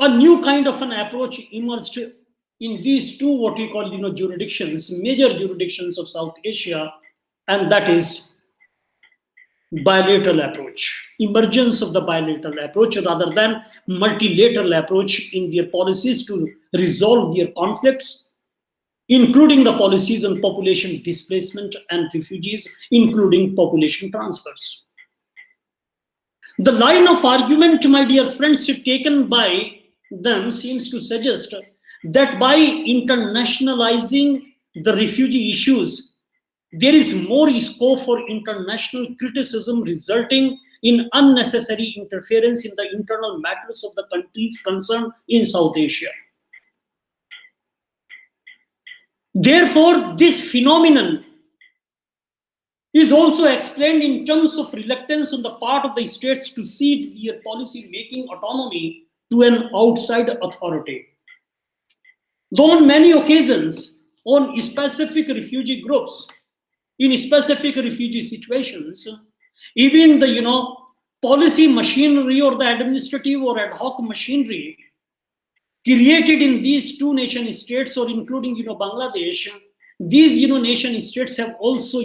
a new kind of an approach emerged in these two, what we call, jurisdictions, major jurisdictions of South Asia, and that is bilateral approach. Emergence of the bilateral approach rather than multilateral approach in their policies to resolve their conflicts, including the policies on population displacement and refugees, including population transfers. The line of argument, my dear friends, taken by them seems to suggest that by internationalizing the refugee issues, there is more scope for international criticism, resulting in unnecessary interference in the internal matters of the countries concerned in South Asia. Therefore, this phenomenon is also explained in terms of reluctance on the part of the states to cede their policy-making autonomy to an outside authority. Though on many occasions, on specific refugee groups, in specific refugee situations, even the policy machinery or the administrative or ad hoc machinery created in these two nation states, or including Bangladesh, these nation states have also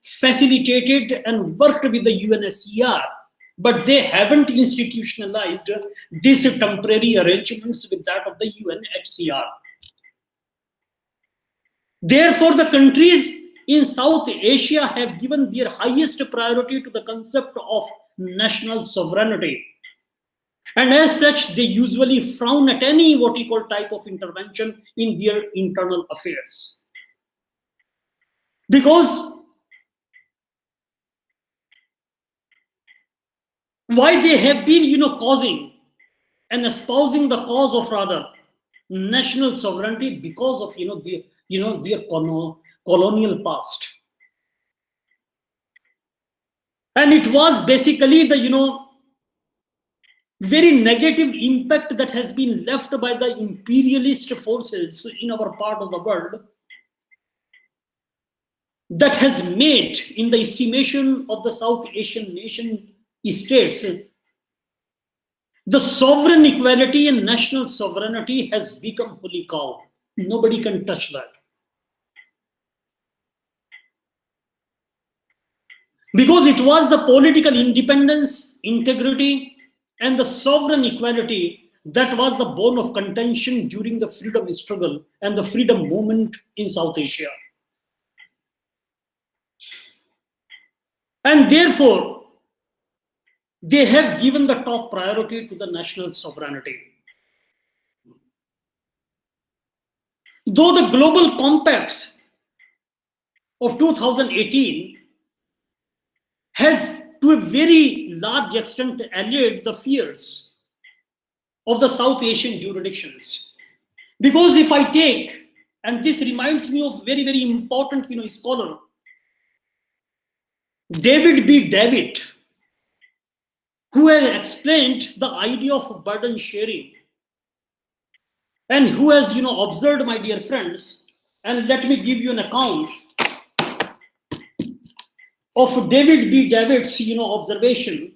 facilitated and worked with the UNHCR, but they haven't institutionalized these temporary arrangements with that of the UNHCR. Therefore, the countries in South Asia have given their highest priority to the concept of national sovereignty. And as such, they usually frown at any what we call type of intervention in their internal affairs. Because why they have been, causing and espousing the cause of rather national sovereignty because of, their colonial past. And it was basically the, very negative impact that has been left by the imperialist forces in our part of the world that has made, in the estimation of the South Asian nation states, the sovereign equality and national sovereignty has become holy cow. Nobody can touch that. Because it was the political independence, integrity, and the sovereign equality that was the bone of contention during the freedom struggle and the freedom movement in South Asia. And therefore, they have given the top priority to the national sovereignty. Though the global compacts of 2018 has to a very large extent allayed the fears of the South Asian jurisdictions. Because if I take, and this reminds me of very, very important scholar, David B. Davitt, who has explained the idea of burden sharing, and who has observed, my dear friends, and let me give you an account of David B. Davitt's observation.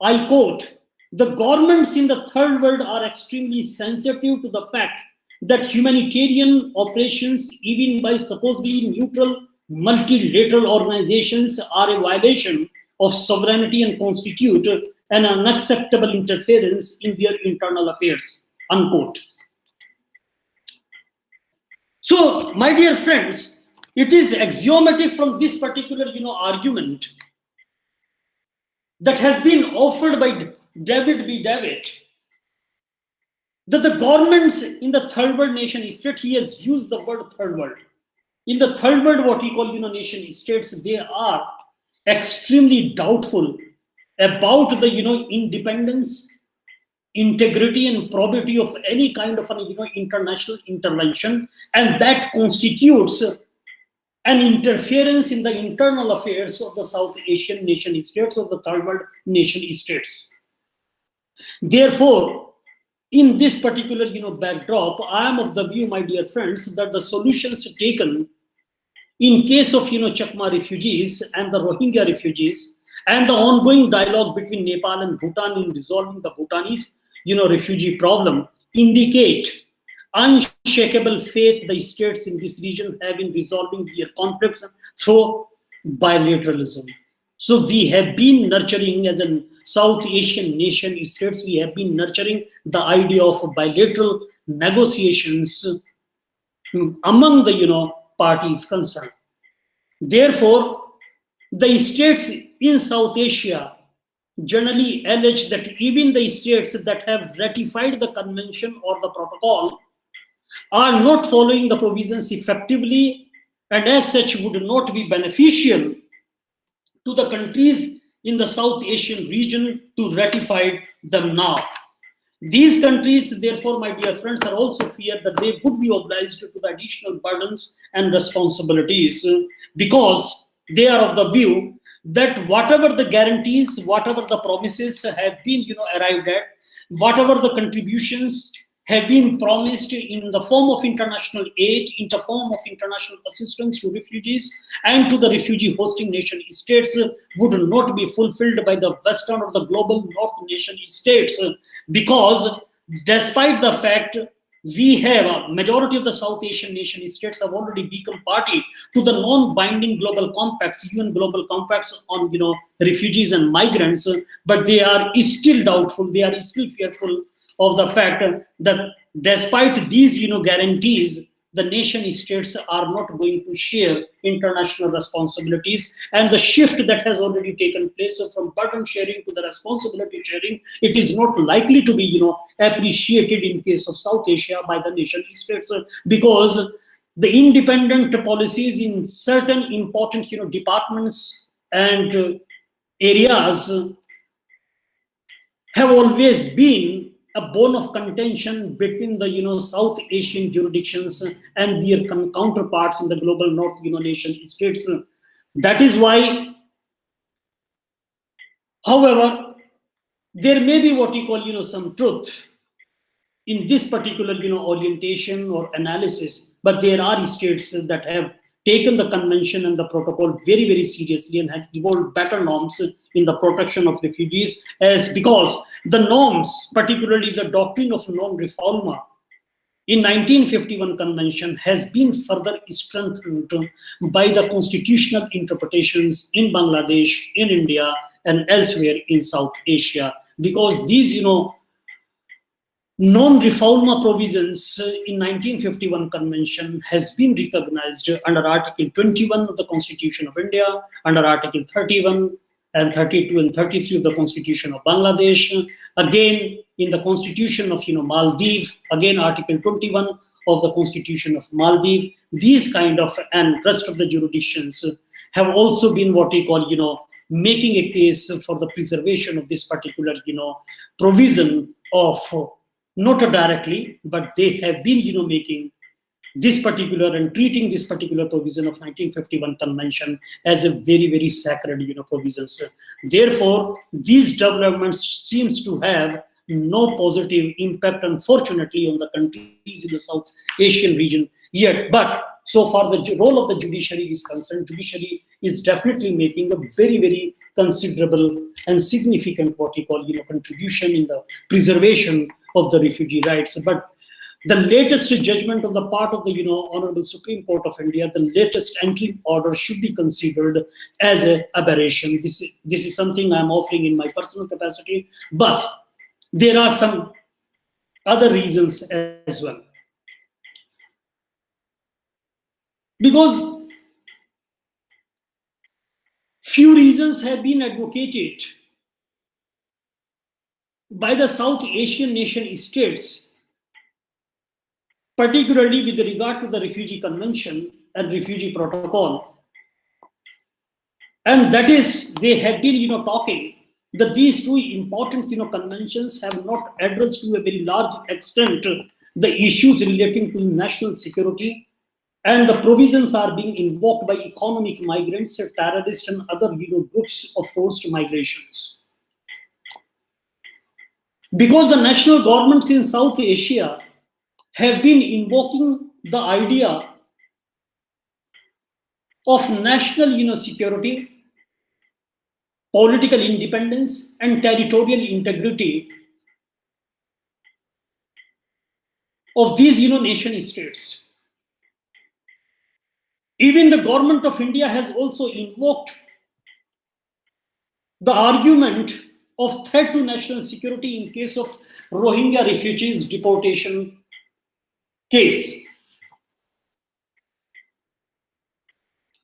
I quote, "The governments in the third world are extremely sensitive to the fact that humanitarian operations, even by supposedly neutral multilateral organizations, are a violation of sovereignty and constitute an unacceptable interference in their internal affairs." Unquote. So, my dear friends, it is axiomatic from this particular argument that has been offered by David B. Davitt that the governments in the third world nation state, he has used the word third world. In the third world, what he call nation states, they are extremely doubtful about the independence, integrity, and probity of any kind of an international intervention, and that constitutes an interference in the internal affairs of the South Asian nation states, or the third world nation states. Therefore, in this particular backdrop, I am of the view, my dear friends, that the solutions taken in case of Chakma refugees and the Rohingya refugees, and the ongoing dialogue between Nepal and Bhutan in resolving the Bhutanese refugee problem, indicate unshakable faith the states in this region have in resolving their conflicts through bilateralism. So we have been nurturing, as a South Asian nation states, we have been nurturing the idea of bilateral negotiations among the parties concerned. Therefore, the states in South Asia generally allege that even the states that have ratified the convention or the protocol are not following the provisions effectively, and as such would not be beneficial to the countries in the South Asian region to ratify them now. These countries, therefore, my dear friends, are also feared that they would be obliged to the additional burdens and responsibilities, because they are of the view that whatever the guarantees, whatever the promises have been arrived at, whatever the contributions have been promised in the form of international aid, in the form of international assistance to refugees and to the refugee hosting nation states, would not be fulfilled by the Western or the global North nation states, because despite the fact we have a majority of the South Asian nation states have already become party to the non-binding global compacts, UN global compacts on refugees and migrants, but they are still doubtful, they are still fearful of the fact that despite these guarantees, the nation states are not going to share international responsibilities, and the shift that has already taken place from burden sharing to the responsibility sharing, it is not likely to be appreciated in case of South Asia by the nation states, because the independent policies in certain important departments and areas have always been a bone of contention between the South Asian jurisdictions and their counterparts in the global North nation states. That is why, however, there may be what you call some truth in this particular orientation or analysis, but there are states that have taken the convention and the protocol very very seriously and have evolved better norms in the protection of refugees, as because the norms, particularly the doctrine of non-refoulement in 1951 convention, has been further strengthened by the constitutional interpretations in Bangladesh, in India, and elsewhere in South Asia, because these non-refoulement provisions in 1951 convention has been recognized under Article 21 of the Constitution of India, under Article 31 and 32 and 33 of the Constitution of Bangladesh, again in the Constitution of Maldives, again Article 21 of the Constitution of Maldives. These kind of and rest of the jurisdictions have also been what we call making a case for the preservation of this particular provision of, not directly, but they have been making this particular and treating this particular provision of 1951 convention as a very very sacred provisions. Therefore these developments seems to have no positive impact, unfortunately, on the countries in the South Asian region yet. But so far the role of the judiciary is concerned, judiciary is definitely making a very very considerable and significant what we call contribution in the preservation of the refugee rights. But the latest judgment on the part of the Honorable Supreme Court of India, the latest entry order should be considered as an aberration. This is something I'm offering in my personal capacity, but there are some other reasons as well. Because few reasons have been advocated by the South Asian nation states, particularly with regard to the Refugee Convention and Refugee Protocol. And that is, they have been talking that these two important conventions have not addressed to a very large extent the issues relating to national security, and the provisions are being invoked by economic migrants, terrorists, and other groups of forced migrations. Because the national governments in South Asia have been invoking the idea of national security, political independence, and territorial integrity of these nation states. Even the government of India has also invoked the argument of threat to national security in case of Rohingya refugees deportation case.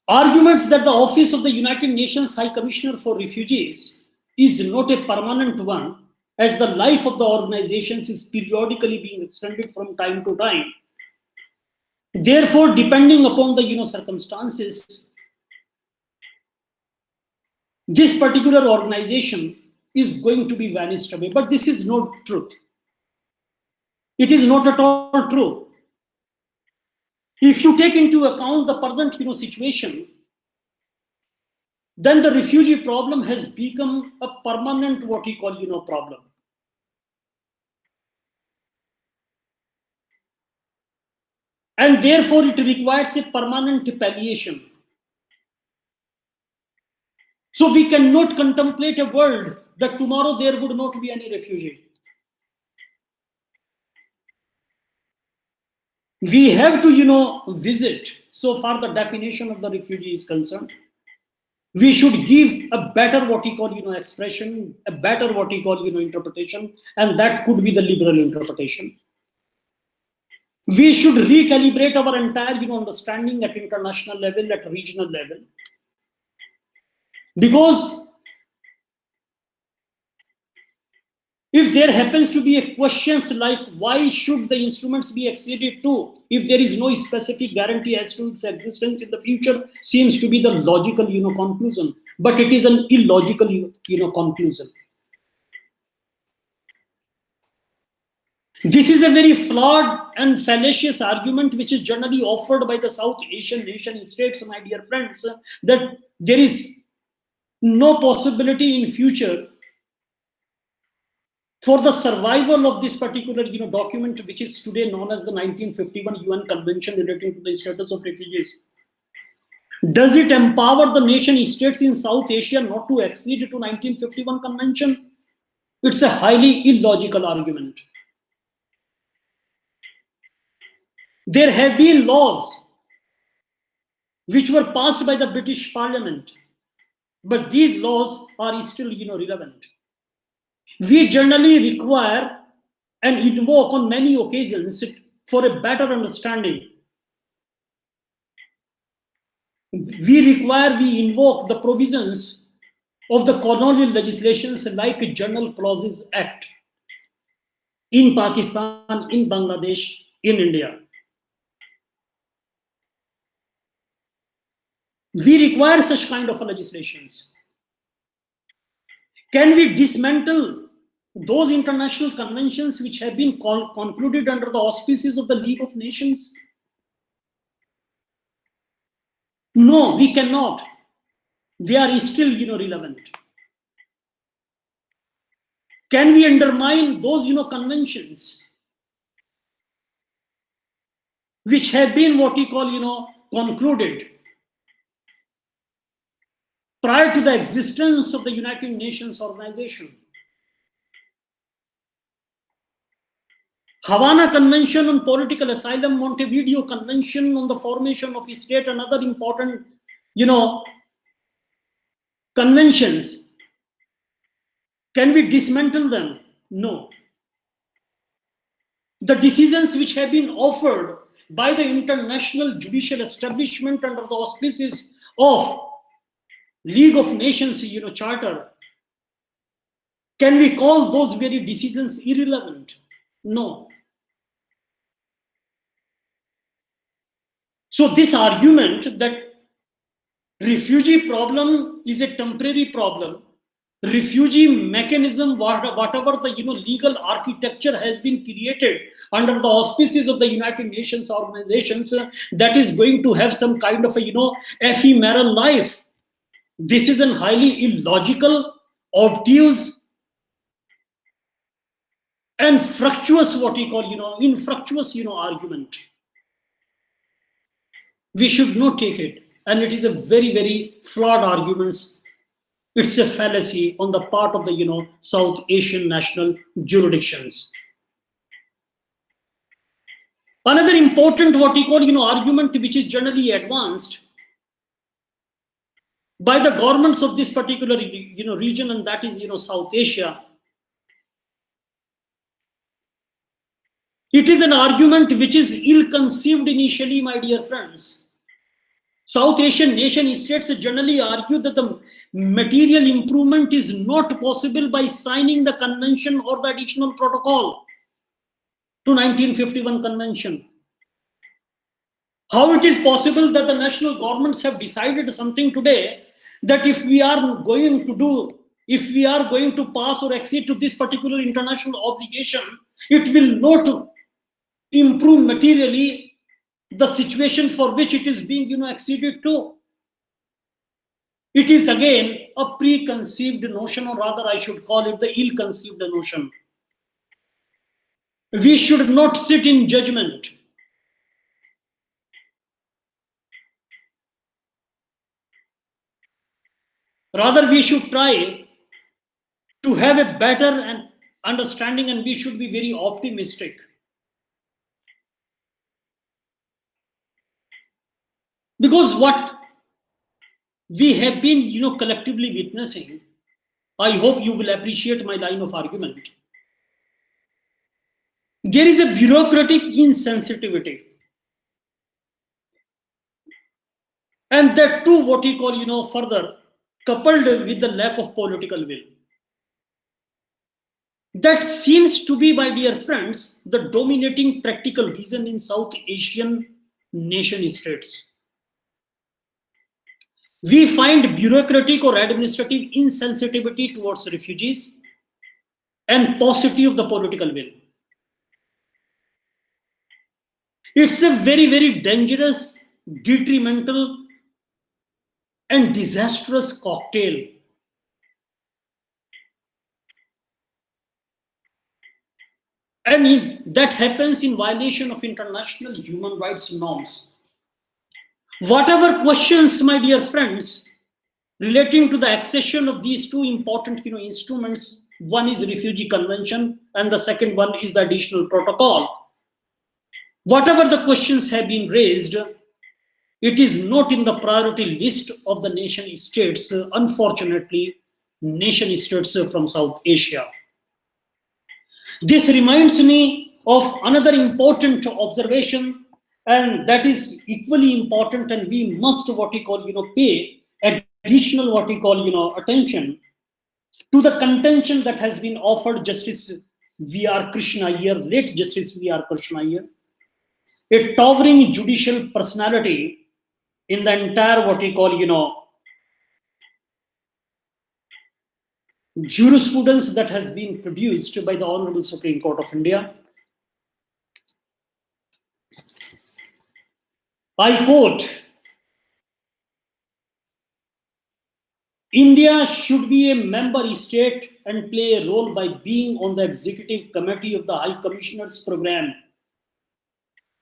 Arguments that the office of the United Nations High Commissioner for Refugees is not a permanent one, as the life of the organizations is periodically being extended from time to time. Therefore, depending upon the circumstances, this particular organization is going to be vanished away. But this is not truth. It is not at all true. If you take into account the present situation, then the refugee problem has become a permanent what we call problem. And therefore it requires a permanent palliation. So we cannot contemplate a world that tomorrow there would not be any refugee. We have to visit, so far the definition of the refugee is concerned, we should give a better what we call expression, a better what we call interpretation, and that could be the liberal interpretation. We should recalibrate our entire understanding at international level, at regional level, because if there happens to be a questions like why should the instruments be acceded to if there is no specific guarantee as to its existence in the future, seems to be the logical conclusion, but it is an illogical conclusion. This is a very flawed and fallacious argument which is generally offered by the South Asian nation states, my dear friends, that there is no possibility in future for the survival of this particular document, which is today known as the 1951 UN Convention relating to the status of refugees. Does it empower the nation states in South Asia not to accede to 1951 Convention? It's a highly illogical argument. There have been laws which were passed by the British Parliament, but these laws are still relevant. We generally require and invoke on many occasions for a better understanding. We invoke the provisions of the colonial legislations like General Clauses Act in Pakistan, in Bangladesh, in India. We require such kind of legislations. Can we dismantle those international conventions which have been concluded under the auspices of the League of Nations? No, we cannot. They are still relevant. Can we undermine those conventions which have been what we call concluded prior to the existence of the United Nations organization? Havana Convention on Political Asylum, Montevideo Convention on the Formation of a State, and other important, conventions. Can we dismantle them? No. The decisions which have been offered by the international judicial establishment under the auspices of League of Nations, charter, can we call those very decisions irrelevant? No. So this argument that refugee problem is a temporary problem, refugee mechanism, whatever the legal architecture has been created under the auspices of the United Nations organizations, that is going to have some kind of a ephemeral life. This is a highly illogical, obtuse, and fructuous, what we call infructuous argument. We should not take it, and it is a very, very flawed argument. It's a fallacy on the part of the South Asian national jurisdictions. Another important what we call argument which is generally advanced by the governments of this particular region, and that is South Asia. It is an argument which is ill-conceived initially, my dear friends. South Asian nation states generally argue that the material improvement is not possible by signing the convention or the additional protocol to 1951 convention. How it is possible that the national governments have decided something today that if we are going to pass or accede to this particular international obligation, it will not improve materially the situation for which it is being acceded to. It is again a preconceived notion, or rather I should call it the ill-conceived notion. We should not sit in judgment. Rather, we should try to have a better understanding, and we should be very optimistic. Because what we have been collectively witnessing, I hope you will appreciate my line of argument. There is a bureaucratic insensitivity, and that too what we call further coupled with the lack of political will. That seems to be, my dear friends, the dominating practical reason in South Asian nation states. We find bureaucratic or administrative insensitivity towards refugees and paucity of the political will. It's a very, very dangerous, detrimental, and disastrous cocktail. And that happens in violation of international human rights norms. Whatever questions, my dear friends, relating to the accession of these two important instruments, one is Refugee Convention and the second one is the additional protocol. Whatever the questions have been raised, it is not in the priority list of the nation states, unfortunately, nation states from South Asia. This reminds me of another important observation, and that is equally important, and we must pay additional attention to the contention that has been offered Justice V.R. Krishna Iyer, late Justice V.R. Krishna Iyer, a towering judicial personality in the entire jurisprudence that has been produced by the Honorable Supreme Court of India. I quote, India should be a member state and play a role by being on the executive committee of the High Commissioner's program.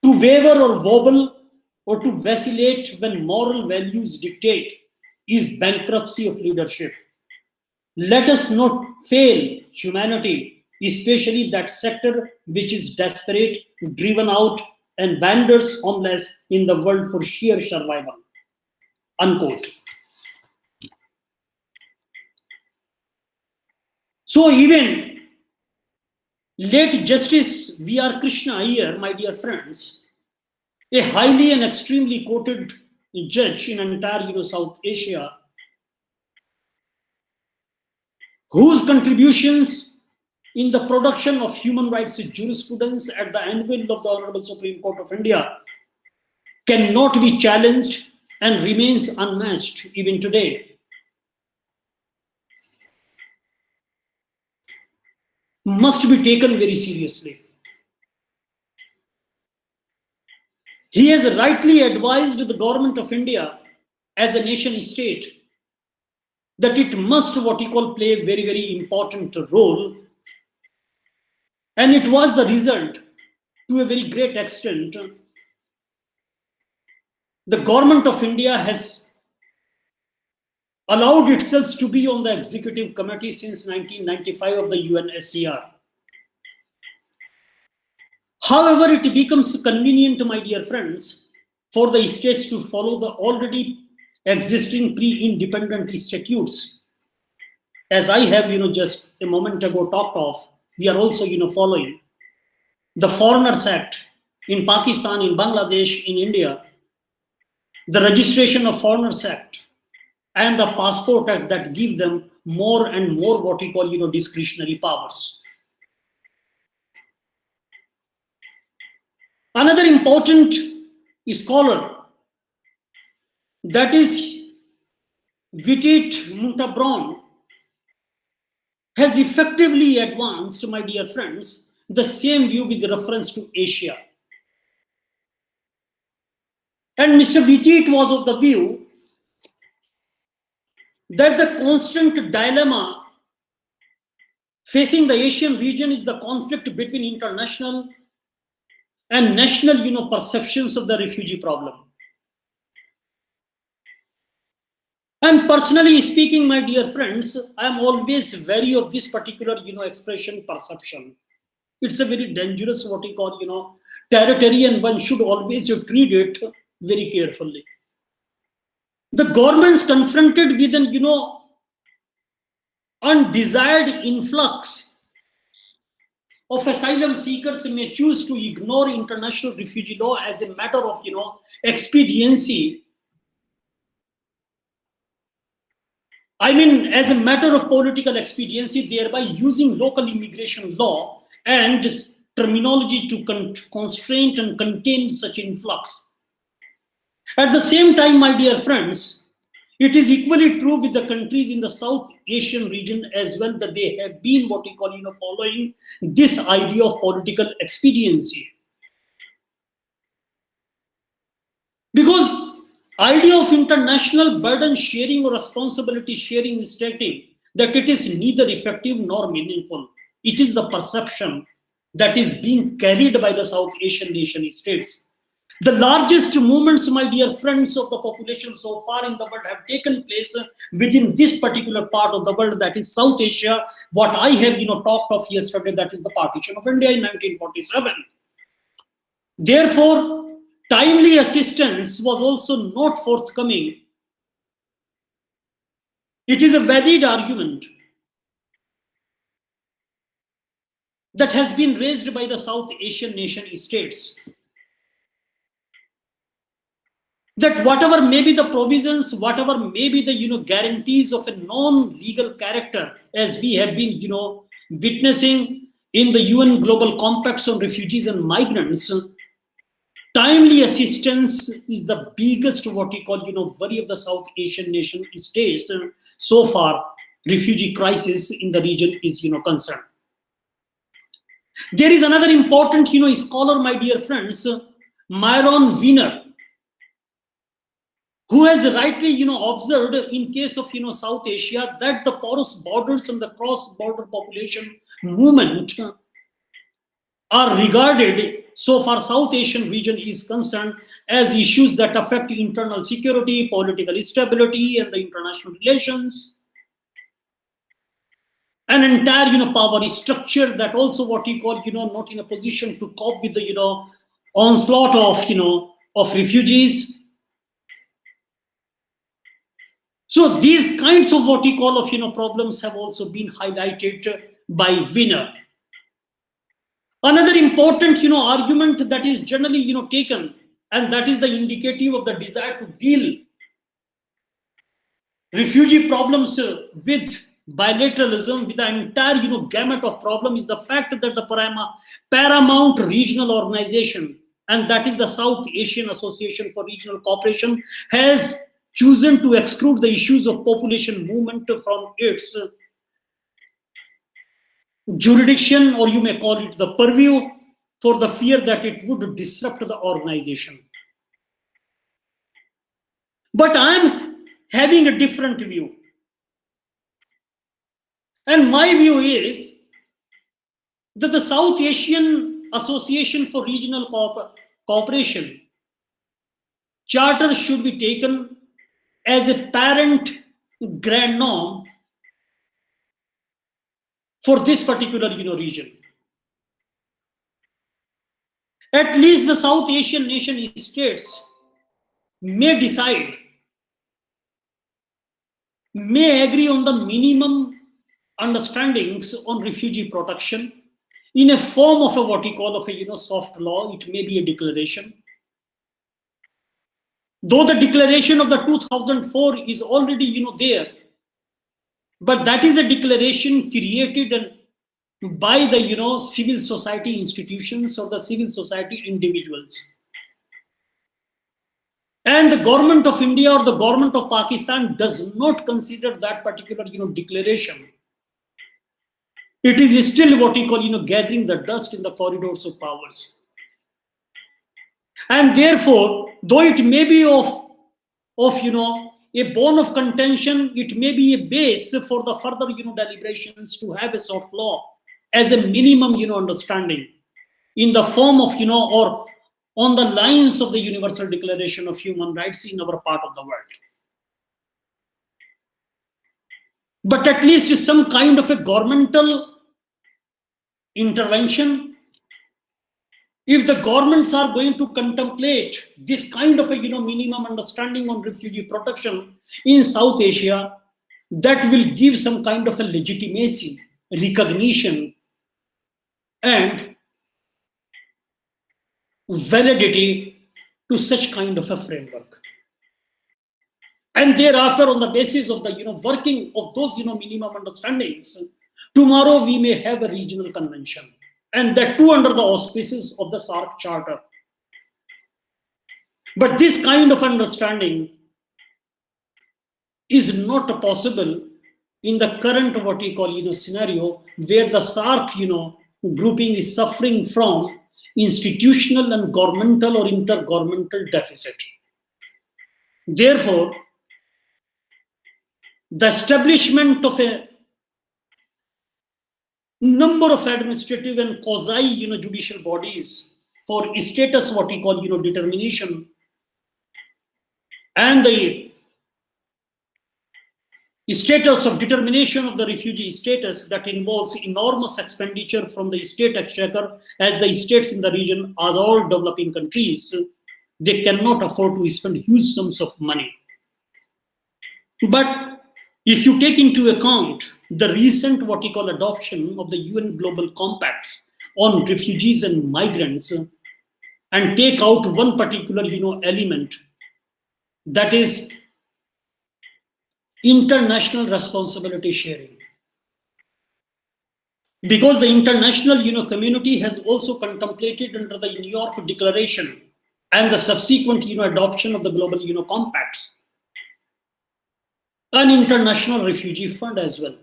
To waver or wobble or to vacillate when moral values dictate is bankruptcy of leadership. Let us not fail humanity, especially that sector which is desperate, driven out, and wanders homeless in the world for sheer survival. Unquote. So even late Justice V.R. Krishna Iyer, my dear friends, a highly and extremely quoted judge in entire South Asia, whose contributions in the production of human rights jurisprudence at the anvil of the Honorable Supreme Court of India cannot be challenged and remains unmatched even today, must be taken very seriously. He has rightly advised the government of India as a nation state that it must play a very, very important role. And it was the result, to a very great extent. The government of India has allowed itself to be on the executive committee since 1995 of the UNHCR. However, it becomes convenient, my dear friends, for the states to follow the already existing pre-independent statutes. As I have, just a moment ago talked of, we are also, following the Foreigners Act in Pakistan, in Bangladesh, in India, the Registration of Foreigners Act, and the Passport Act that give them more and more discretionary powers. Another important scholar, that is Vitit Muntabron, has effectively advanced, my dear friends, the same view with reference to Asia. And Mr. Vitit was of the view that the constant dilemma facing the Asian region is the conflict between international and national perceptions of the refugee problem. And personally speaking, my dear friends, I am always wary of this particular expression perception. It's a very dangerous territory, and one should always treat it very carefully. The governments confronted with an undesired influx of asylum seekers may choose to ignore international refugee law as a matter of expediency. I mean, as a matter of political expediency, thereby using local immigration law and terminology to constrain and contain such influx. At the same time, my dear friends, it is equally true with the countries in the South Asian region as well, that they have been following this idea of political expediency. Because idea of international burden sharing or responsibility sharing is stating that it is neither effective nor meaningful. It is the perception that is being carried by the South Asian nation states. The largest movements, my dear friends, of the population so far in the world have taken place within this particular part of the world, that is South Asia. What I have talked of yesterday, that is the partition of India in 1947. Therefore, timely assistance was also not forthcoming. It is a valid argument that has been raised by the South Asian nation states that whatever may be the provisions, whatever may be the guarantees of a non-legal character, as we have been witnessing in the UN Global Compacts on Refugees and Migrants, timely assistance is the biggest what we call worry of the South Asian nation states so far. Refugee crisis in the region is concerned. There is another important scholar, my dear friends, Myron Wiener, who has rightly observed in case of South Asia that the porous borders and the cross-border population movement are regarded, so far South Asian region is concerned, as issues that affect internal security, political stability, and the international relations. An entire power structure that also what you call not in a position to cope with the onslaught of refugees. So these kinds of what we call of problems have also been highlighted by Wiener. Another important argument that is generally taken, and that is the indicative of the desire to deal refugee problems with bilateralism, with the entire gamut of problem, is the fact that the paramount regional organization, and that is the South Asian Association for Regional Cooperation, has chosen to exclude the issues of population movement from its jurisdiction, or you may call it the purview, for the fear that it would disrupt the organization. But I'm having a different view. And my view is that the South Asian Association for Regional Cooperation charter should be taken as a parent grand norm for this particular region. At least the South Asian nation states may decide, may agree on the minimum understandings on refugee protection in a form of a what we call of a soft law. It may be a declaration. Though the declaration of the 2004 is already there, but that is a declaration created by the civil society institutions or the civil society individuals. And the government of India or the government of Pakistan does not consider that particular declaration. It is still what we call gathering the dust in the corridors of powers. And therefore, though it may be of a bone of contention, it may be a base for the further deliberations to have a soft law as a minimum understanding in the form of or on the lines of the Universal Declaration of Human Rights in our part of the world. But at least some kind of a governmental intervention, if the governments are going to contemplate this kind of a minimum understanding on refugee protection in South Asia, that will give some kind of a legitimacy, recognition, and validity to such kind of a framework. And thereafter, on the basis of the working of those minimum understandings, tomorrow we may have a regional convention, and that too under the auspices of the Saarc Charter. But this kind of understanding is not possible in the current what we call scenario, where the Saarc grouping is suffering from institutional and governmental or intergovernmental deficit. Therefore, the establishment of a number of administrative and quasi judicial bodies for status, what we call determination, and the status of determination of the refugee status that involves enormous expenditure from the state exchequer, as the states in the region are all developing countries. They cannot afford to spend huge sums of money. But if you take into account the recent what we call adoption of the UN Global Compact on refugees and migrants, and take out one particular element, that is international responsibility sharing, because the international community has also contemplated under the New York Declaration and the subsequent adoption of the global compacts, an international refugee fund as well.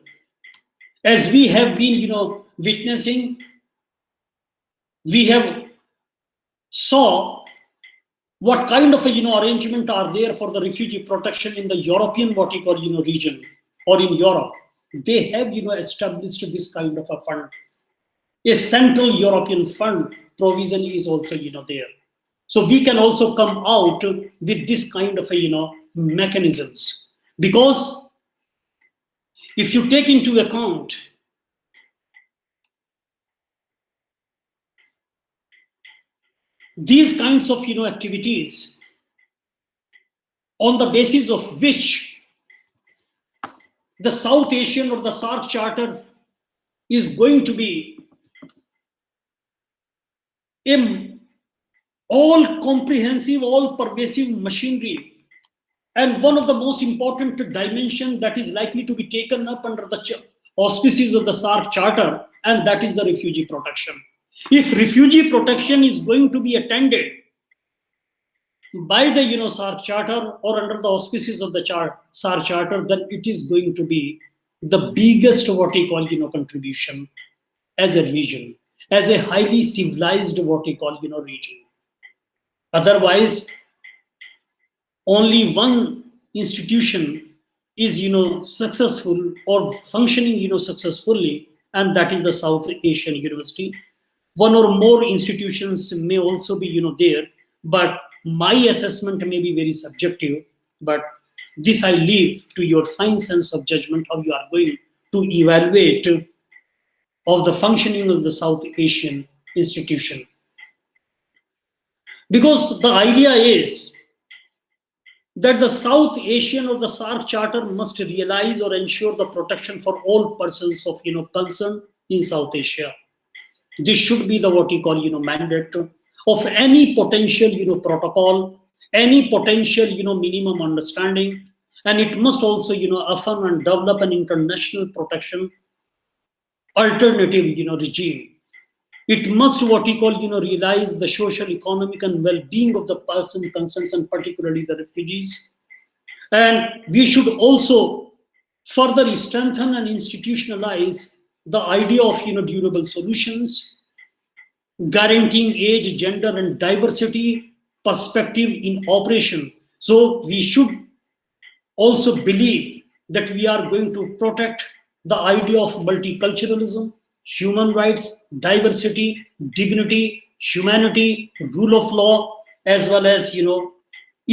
As we have been witnessing, we have saw what kind of arrangement are there for the refugee protection in the European what we call region, or in Europe. They have established this kind of a fund. A central European fund provision is also there. So we can also come out with this kind of mechanisms, because if you take into account these kinds of activities, on the basis of which the South Asian or the Saarc Charter is going to be a all comprehensive, all pervasive machinery, and one of the most important dimension that is likely to be taken up under the auspices of the Saarc Charter, and that is the refugee protection. If refugee protection is going to be attended by the Saarc Charter or under the auspices of the Saarc Charter, then it is going to be the biggest what we call contribution as a region, as a highly civilized what we call region. Otherwise, only one institution is successful or functioning successfully, and that is the South Asian University. One or more institutions may also be there, but my assessment may be very subjective. But this I leave to your fine sense of judgment, how you are going to evaluate of the functioning of the South Asian institution. Because the idea is that the South Asian or the Saarc Charter must realize or ensure the protection for all persons of concern in South Asia. This should be the what we call mandate of any potential protocol, any potential minimum understanding, and it must also affirm and develop an international protection alternative regime. It must what we call realize the social, economic, and well-being of the person concerned, and particularly the refugees. And we should also further strengthen and institutionalize the idea of durable solutions, guaranteeing age, gender, and diversity perspective in operation. So we should also believe that we are going to protect the idea of multiculturalism, human rights, diversity, dignity, humanity, rule of law, as well as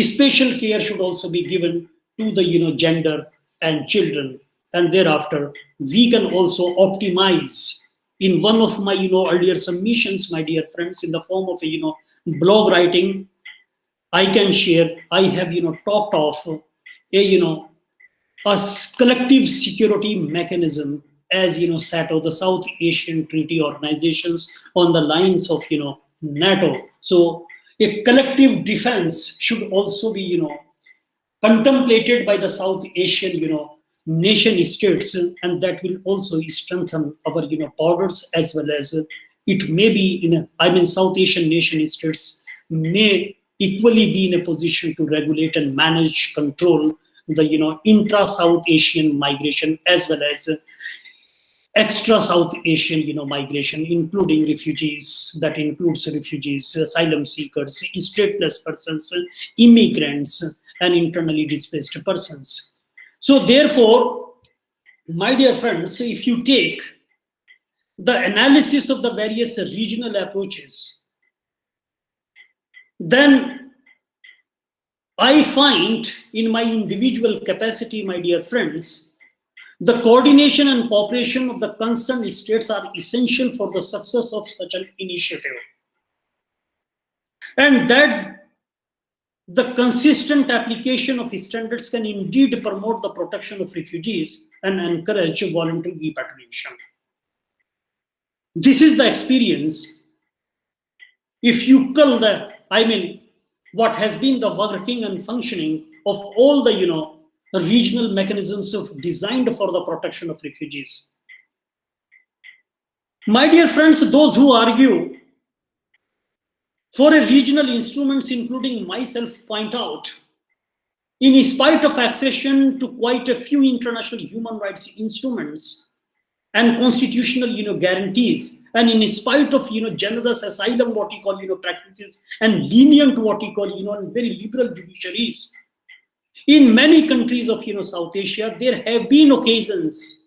special care should also be given to the gender and children. And thereafter, we can also optimize. In one of my earlier submissions, my dear friends, in the form of a blog writing, I can share. I have talked of a collective security mechanism as SATO, the South Asian Treaty Organizations, on the lines of NATO. So a collective defense should also be contemplated by the South Asian nation states, and that will also strengthen our borders, as well as it may be South Asian nation states may equally be in a position to regulate and manage, control the intra-South Asian migration, as well as extra South Asian migration, including refugees. That includes refugees, asylum seekers, stateless persons, immigrants, and internally displaced persons. So therefore, my dear friends, if you take the analysis of the various regional approaches, then I find in my individual capacity, my dear friends, the coordination and cooperation of the concerned states are essential for the success of such an initiative. And that the consistent application of standards can indeed promote the protection of refugees and encourage voluntary repatriation. This is the experience. If you cull the, what has been the working and functioning of all the, regional mechanisms designed for the protection of refugees. My dear friends, those who argue for a regional instruments, including myself, point out, in spite of accession to quite a few international human rights instruments and constitutional, guarantees, and in spite of, generous asylum, what you call, practices, and lenient, what you call, and very liberal judiciaries, in many countries of, South Asia, there have been occasions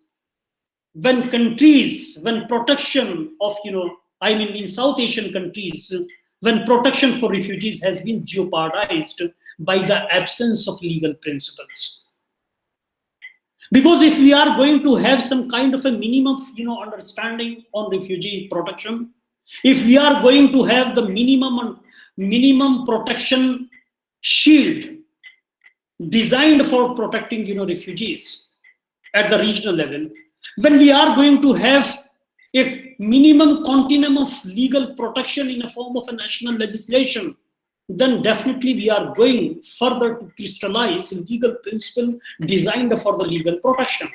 when protection of, in South Asian countries, when protection for refugees has been jeopardized by the absence of legal principles. Because if we are going to have some kind of a minimum, understanding on refugee protection, if we are going to have the minimum protection shield designed for protecting, refugees at the regional level, when we are going to have a minimum continuum of legal protection in a form of a national legislation, then definitely we are going further to crystallize legal principle designed for the legal protection.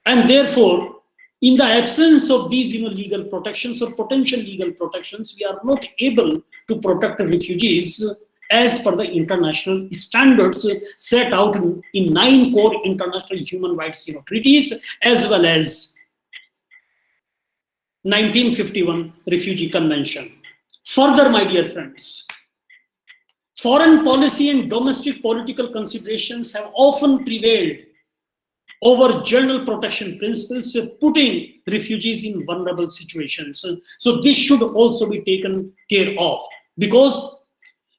And therefore, in the absence of these legal protections or potential legal protections, we are not able to protect refugees as per the international standards set out in 9 core international human rights treaties, as well as 1951 Refugee Convention. Further, my dear friends, foreign policy and domestic political considerations have often prevailed over general protection principles, putting refugees in vulnerable situations. So this should also be taken care of, because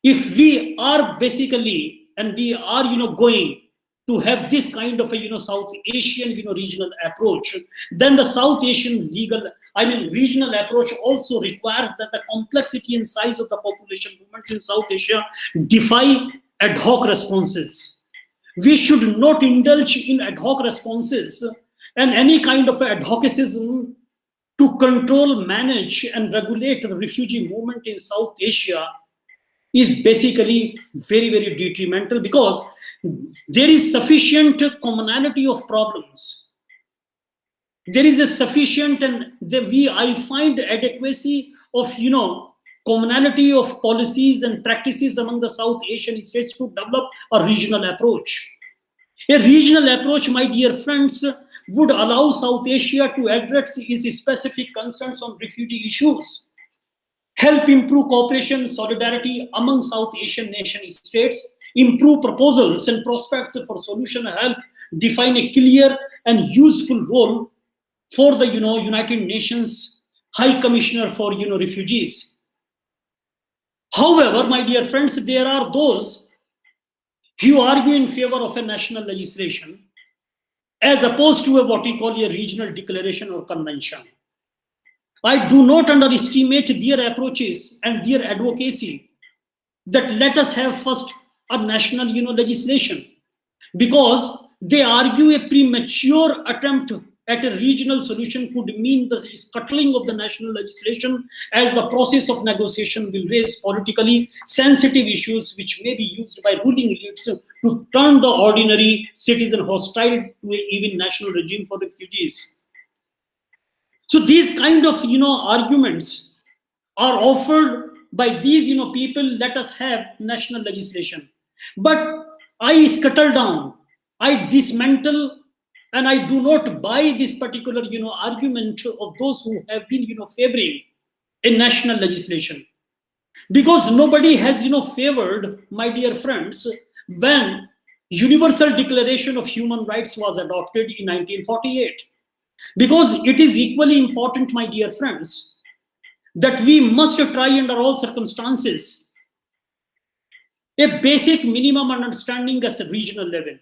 if we are basically, and we are going to have this kind of a South Asian regional approach, then the South Asian regional approach also requires that the complexity and size of the population movements in South Asia defy ad hoc responses. We should not indulge in ad hoc responses and any kind of advocacism to control, manage, and regulate the refugee movement in South Asia is basically very, very detrimental, because there is sufficient commonality of problems. There is a sufficient, and I find adequacy of commonality of policies and practices among the South Asian states to develop a regional approach. A regional approach, my dear friends, would allow South Asia to address its specific concerns on refugee issues, help improve cooperation and solidarity among South Asian nation states, improve proposals and prospects for solution, help define a clear and useful role for the United Nations High Commissioner for refugees. However, my dear friends, there are those who argue in favor of a national legislation as opposed to what we call a regional declaration or convention. I do not underestimate their approaches and their advocacy that let us have first a national legislation, because they argue a premature attempt at a regional solution could mean the scuttling of the national legislation, as the process of negotiation will raise politically sensitive issues which may be used by ruling elites to turn the ordinary citizen hostile to a even national regime for refugees. So these kind of arguments are offered by these people, let us have national legislation. But I scuttle down, I dismantle, and I do not buy this particular argument of those who have been favoring a national legislation, because nobody has favored, my dear friends, when Universal Declaration of Human Rights was adopted in 1948. Because it is equally important, my dear friends, that we must try under all circumstances a basic minimum understanding at a regional level.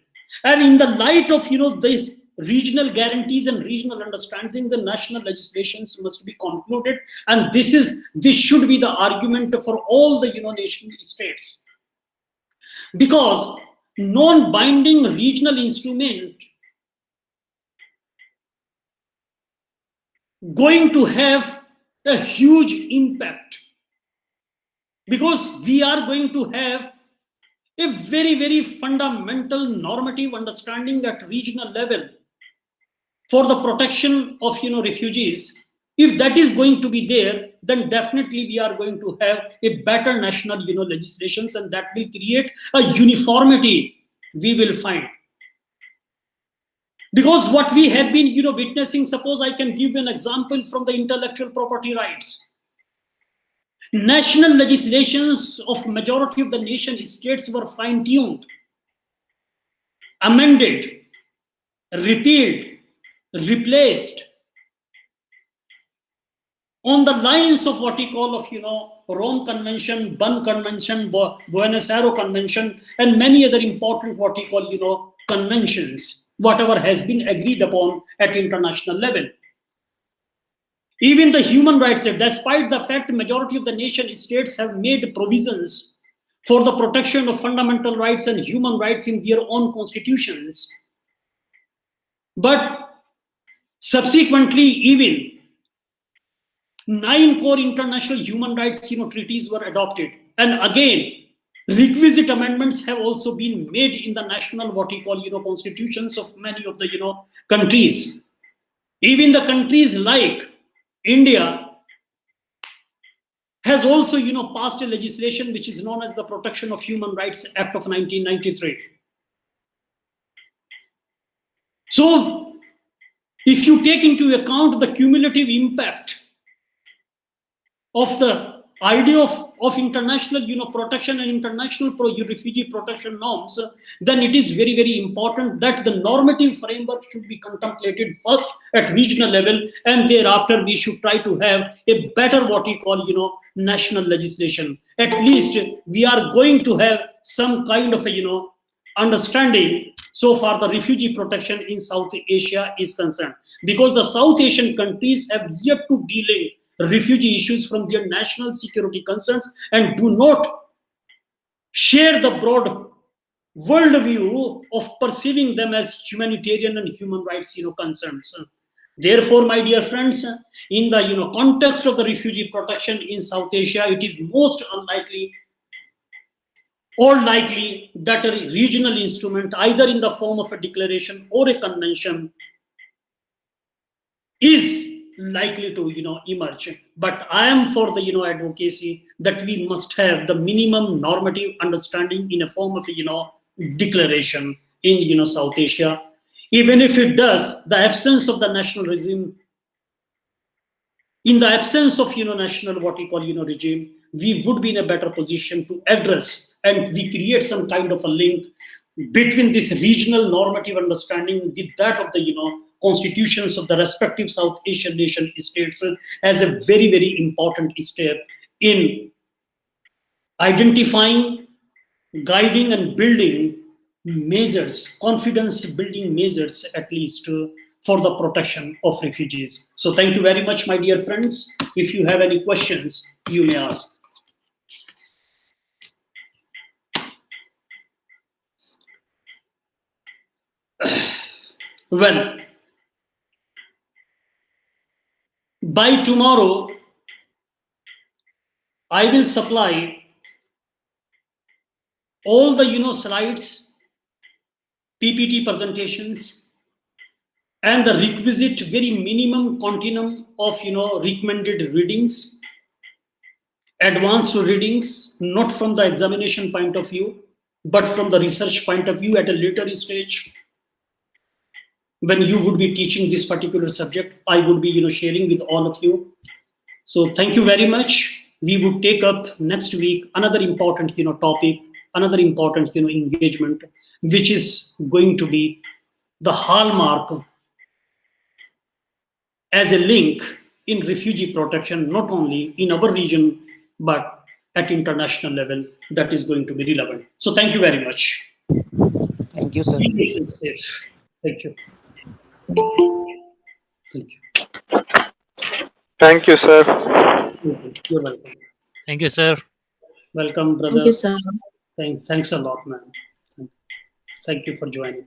And in the light of this regional guarantees and regional understanding, the national legislations must be concluded, and this should be the argument for all the nation states. Because non-binding regional instrument going to have a huge impact, because we are going to have a very, very fundamental normative understanding at regional level for the protection of refugees. If that is going to be there, then definitely we are going to have a better national legislations, and that will create a uniformity we will find. Because what we have been witnessing, suppose I can give an example from the intellectual property rights. National legislations of majority of the nation states were fine-tuned, amended, repealed, replaced on the lines of what we call of Rome Convention, Bonn Convention, Buenos Aires Convention, and many other important what we call conventions, whatever has been agreed upon at international level. Even the human rights, despite the fact majority of the nation states have made provisions for the protection of fundamental rights and human rights in their own constitutions, but subsequently even 9 core international human rights treaties were adopted, and again requisite amendments have also been made in the national what we call constitutions of many of the countries. Even the countries like India has also passed a legislation which is known as the Protection of Human Rights Act of 1993. So if you take into account the cumulative impact of the idea of international protection and international refugee protection norms, then it is very, very important that the normative framework should be contemplated first at regional level, and thereafter we should try to have a better what we call national legislation. At least we are going to have some kind of a understanding so far the refugee protection in South Asia is concerned, because the South Asian countries have yet to dealing refugee issues from their national security concerns and do not share the broad worldview of perceiving them as humanitarian and human rights concerns. Therefore, my dear friends, in the context of the refugee protection in South Asia, it is most unlikely or likely that a regional instrument, either in the form of a declaration or a convention, is likely to emerge. But I am for the advocacy that we must have the minimum normative understanding in a form of declaration in South Asia. Even if it does, the absence of the national regime, in the absence of national what we call regime, we would be in a better position to address, and we create some kind of a link between this regional normative understanding with that of the constitutions of the respective South Asian nation states, as a very, very important step in identifying, guiding and building measures, confidence building measures at least, for the protection of refugees. So thank you very much, my dear friends. If you have any questions, you may ask. Well, by tomorrow, I will supply all the slides, PPT presentations, and the requisite very minimum continuum of recommended readings, advanced readings, not from the examination point of view, but from the research point of view at a later stage. When you would be teaching this particular subject, I would be sharing with all of you. So thank you very much. We would take up next week another important topic, another important engagement, which is going to be the hallmark as a link in refugee protection, not only in our region but at international level, that is going to be relevant. So thank you very much. Thank you, sir. Please stay safe. Thank you. Thank you. Thank you, sir. You're welcome. Thank you, sir. Welcome, brother. Thank you, sir. Thanks a lot, man. Thank you for joining.